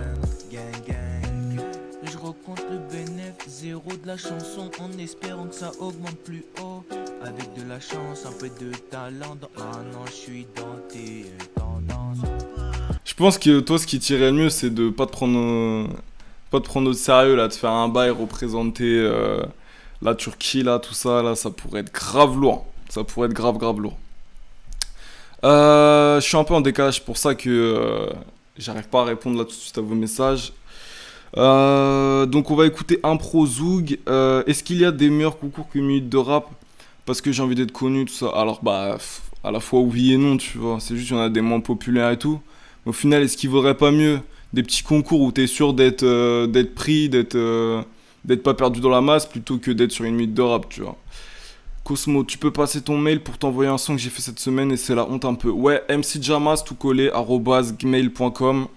E: Je recompte le bénéf, zéro de la chanson en espérant que ça augmente plus haut. Avec de la chance, un peu de talent dans un an, je suis dans tes tendances.
B: Je pense que toi, ce qui t'irait le mieux, c'est de pas te prendre au sérieux, là, de faire un bail, représenter la Turquie, là, tout ça, là, ça pourrait être grave lourd. Ça pourrait être grave lourd. Je suis un peu en décalage, pour ça que j'arrive pas à répondre là tout de suite à vos messages. Donc on va écouter Impro Zoug. Est-ce qu'il y a des meilleurs concours que minutes de rap? Parce que j'ai envie d'être connu, tout ça. Alors bah, à la fois oui et non, tu vois. C'est juste qu'il y en a des moins populaires et tout. Mais au final, est-ce qu'il vaudrait pas mieux des petits concours où t'es sûr d'être pris, d'être pas perdu dans la masse, plutôt que d'être sur une minute de rap, tu vois. Cosmo, tu peux passer ton mail pour t'envoyer un son que j'ai fait cette semaine et c'est la honte un peu. Ouais, mcjamas tout collé @gmail.com.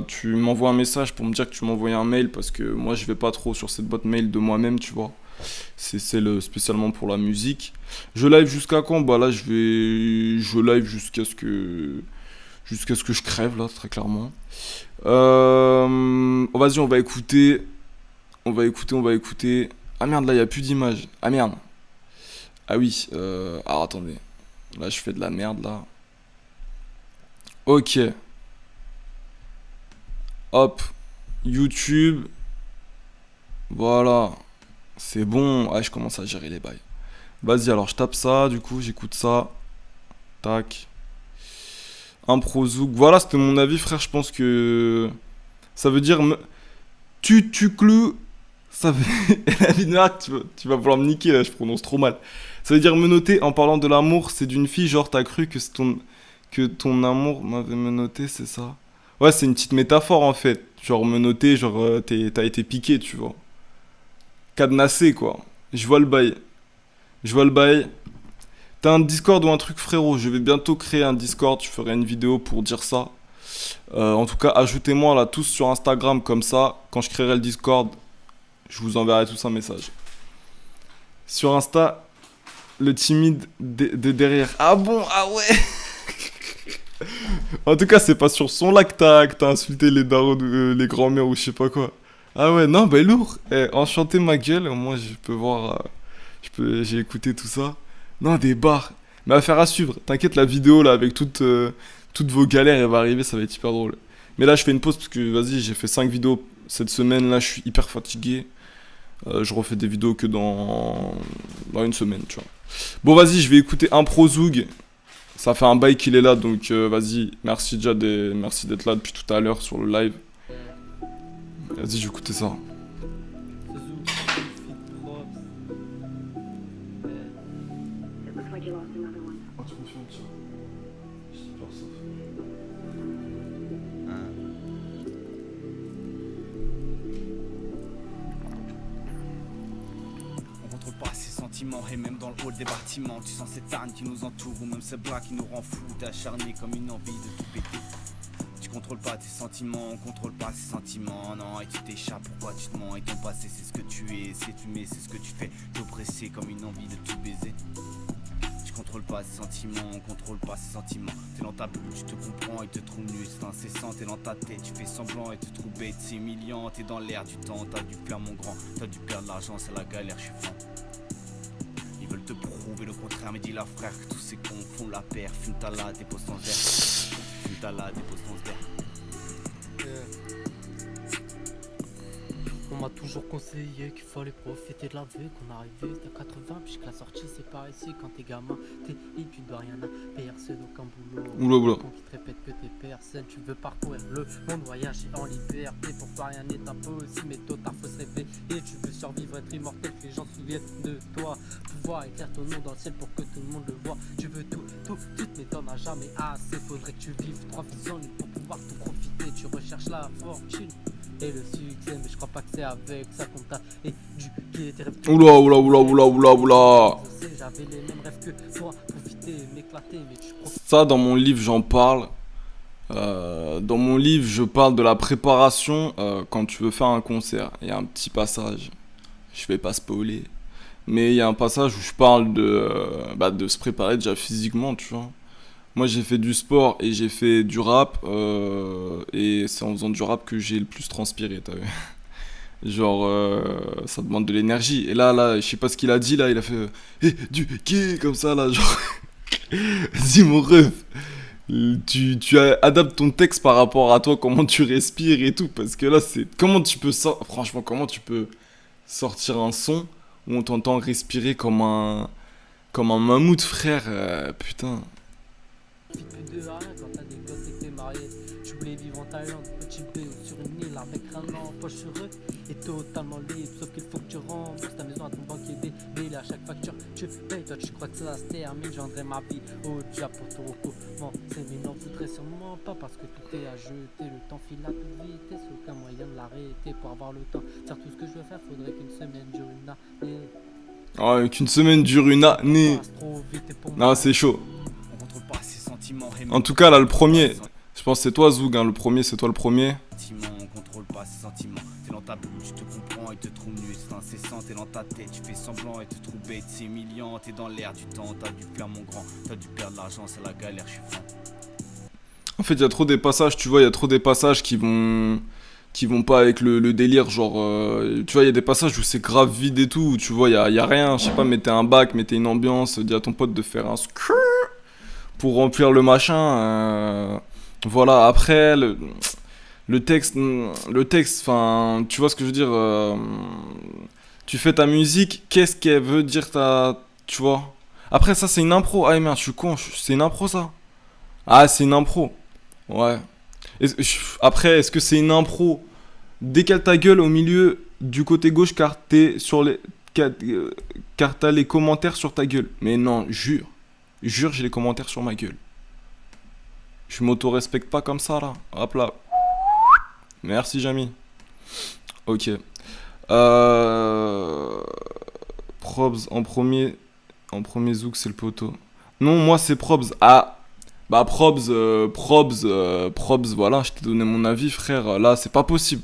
B: Tu m'envoies un message pour me dire que tu m'as envoyé un mail parce que moi je vais pas trop sur cette boîte mail de moi-même, tu vois. C'est celle spécialement pour la musique. Je live jusqu'à quand? Bah là je live jusqu'à ce que je crève là, très clairement. Vas-y, on va écouter. On va écouter. Ah merde, là, il n'y a plus d'image. Ah merde. Ah oui. Alors, attendez. Là, je fais de la merde, là. Ok. Hop. YouTube. Voilà. C'est bon. Ah, je commence à gérer les bails. Vas-y, alors, je tape ça. Du coup, j'écoute ça. Tac. Improzouk. Voilà, c'était mon avis, frère. Je pense que... Ça veut dire... Tu clous... Ça veut... La vie de Marc, tu vas vouloir me niquer, là, je prononce trop mal. Ça veut dire menotter en parlant de l'amour, c'est d'une fille, genre t'as cru que ton amour m'avait menotté, c'est ça? Ouais, c'est une petite métaphore, en fait. Genre menotter, genre t'as été piqué, tu vois. Cadenassé, quoi. Je vois le bail. T'as un Discord ou un truc, frérot? Je vais bientôt créer un Discord, je ferai une vidéo pour dire ça. En tout cas, ajoutez-moi là tous sur Instagram, comme ça, quand je créerai le Discord, je vous enverrai tous un message. Sur Insta, le timide de derrière. Ah bon? Ah ouais. En tout cas, c'est pas sur son là que t'as insulté les darons, les grands-mères ou je sais pas quoi. Ah ouais, non, bah lourd. Enchanté ma gueule, au moins je peux voir, j'ai écouté tout ça. Non, des barres. Mais affaire à suivre. T'inquiète, la vidéo là avec toutes vos galères, elle va arriver, ça va être hyper drôle. Mais là, je fais une pause parce que, vas-y, j'ai fait 5 vidéos cette semaine. Là, je suis hyper fatigué. Je refais des vidéos que dans une semaine, tu vois. Bon, vas-y, je vais écouter Improzouk. Ça fait un bail qu'il est là, donc vas-y. Merci d'être là depuis tout à l'heure sur le live. Vas-y, je vais écouter ça.
I: Et même dans le hall des bâtiments, tu sens cette âne qui nous entoure, ou même ce blanc qui nous rend fous. T'es acharné comme une envie de tout péter. Tu contrôles pas tes sentiments, on contrôle pas ses sentiments. Non, et tu t'échappes, pourquoi tu te mens? Et ton passé, c'est ce que tu es, c'est tu mets, c'est ce que tu fais. T'es oppressé comme une envie de tout baiser. Tu contrôles pas ses sentiments, on contrôle pas ses sentiments. T'es dans ta bulle, tu te comprends et te trouves nu, c'est incessant. T'es dans ta tête, tu fais semblant et te trouves bête, c'est humiliant. T'es dans l'air du temps, t'as dû faire mon grand, t'as dû perdre l'argent, c'est la galère, je suis franc. Ils veulent te prouver le contraire, mais dis la frère que tous ces cons font la paire. Fume ta la, dépose ton verre. Fume ta la, dépose ton verre.
J: On m'a toujours conseillé qu'il fallait profiter de la vie, qu'on arrivait à 80, puis que la sortie c'est pas ici. Quand t'es gamin, t'es et tu dois rien à personne, aucun boulot.
B: Oula.
J: Qui te répète que t'es personne, tu veux parcourir le monde, voyager en liberté. Pour toi rien n'est impossible, mais tôt tard faut se réveiller. Et tu veux survivre, être immortel, que les gens se souviennent de toi. Pouvoir écrire ton nom dans le ciel pour que tout le monde le voit. Tu veux tout, mais t'en as jamais assez. Faudrait que tu vives 3 vies en une pour pouvoir tout profiter. Tu recherches la fortune et le succès, mais je crois pas que c'est avec ça qu'on t'a éduqué. Tes rêves.
B: Oula.
J: Je sais, j'avais les mêmes rêves que toi, profiter, m'éclater, mais tu profites.
B: Ça, dans mon livre, j'en parle. Dans mon livre, je parle de la préparation quand tu veux faire un concert. Il y a un petit passage, je vais pas spoiler, mais il y a un passage où je parle de se préparer déjà physiquement, tu vois. Moi, j'ai fait du sport et j'ai fait du rap, et c'est en faisant du rap que j'ai le plus transpiré, t'as vu. Genre, ça demande de l'énergie. Et là, je sais pas ce qu'il a dit, là, il a fait éduqué, comme ça, là, genre. Vas-y, mon ref. Adaptes ton texte par rapport à toi, comment tu respires et tout, parce que là, c'est... Franchement, comment tu peux sortir un son où on t'entend respirer comme un mammouth, frère, putain.
J: Plus de rien quand t'as des gosses et que t'es marié. Tu voulais vivre en Thaïlande, petit B ou sur une île avec un an en poche heureux et totalement libre. Sauf qu'il faut que tu rembourses ta maison à ton banquier débile. À chaque facture tu payes, toi tu crois que ça se termine. J'endrai ma vie au dia pour ton recommencer. Mais n'en voudrais sûrement pas parce que tout est à jeter. Le temps file à toute vitesse, aucun moyen de l'arrêter. Pour avoir le temps de faire tout ce que je veux faire, faudrait qu'une semaine dure une année.
B: Oh, qu'une semaine dure une année. Non, c'est chaud.
I: On contrôle pas ses sentiments.
B: En tout cas, là, le premier. Je pense que c'est toi, Zoug, hein, le premier, c'est toi le premier.
I: On contrôle pas ses sentiments. T'es dans ta bulle, tu te comprends et te trouves nu. C'est incessant, t'es dans ta tête, tu fais semblant et te trouves bête. C'est humiliant, t'es dans l'air du temps. T'as dû faire mon grand, t'as dû perdre l'argent, c'est la galère, je suis franc.
B: En fait, il y a trop des passages, tu vois, il y a trop des passages qui vont pas avec le délire, genre, tu vois, il y a des passages où c'est grave vide et tout, où tu vois, il y a rien, je sais pas, mettez un bac, mettez une ambiance, dis à ton pote de faire un skrrr pour remplir le machin, voilà, après, le texte, enfin, tu vois ce que je veux dire, tu fais ta musique, qu'est-ce qu'elle veut dire tu vois, après ça c'est une impro, ah merde, je suis con, c'est une impro ça, ah c'est une impro, ouais. Après, est-ce que c'est une impro? Décale ta gueule au milieu du côté gauche car car t'as les commentaires sur ta gueule. Mais non, jure, j'ai les commentaires sur ma gueule. Je m'auto-respecte pas comme ça là. Hop là. Merci Jamy. Ok. Probs en premier Zouk c'est le poteau. Non, moi c'est Probs. Ah. Bah Probs, voilà, je t'ai donné mon avis frère, là c'est pas possible.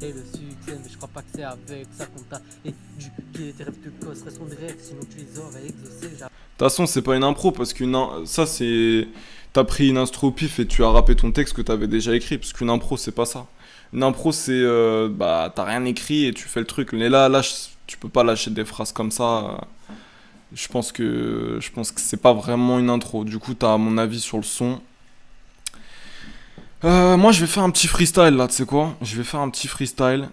J: Et le succès, mais je crois pas que c'est avec ça qu'on t'a éduqué. Tes rêves de gosse restent des rêves, sinon tu les aurais exaucés. De toute
B: façon c'est pas une impro parce qu'une ça c'est... T'as pris une instro au pif et tu as rappé ton texte que t'avais déjà écrit, parce qu'une impro c'est pas ça. Une impro c'est, bah t'as rien écrit et tu fais le truc, mais là tu peux pas lâcher des phrases comme ça. Je pense que c'est pas vraiment une intro. Du coup, t'as mon avis sur le son. Moi, je vais faire un petit freestyle là, tu sais quoi? Je vais faire un petit freestyle.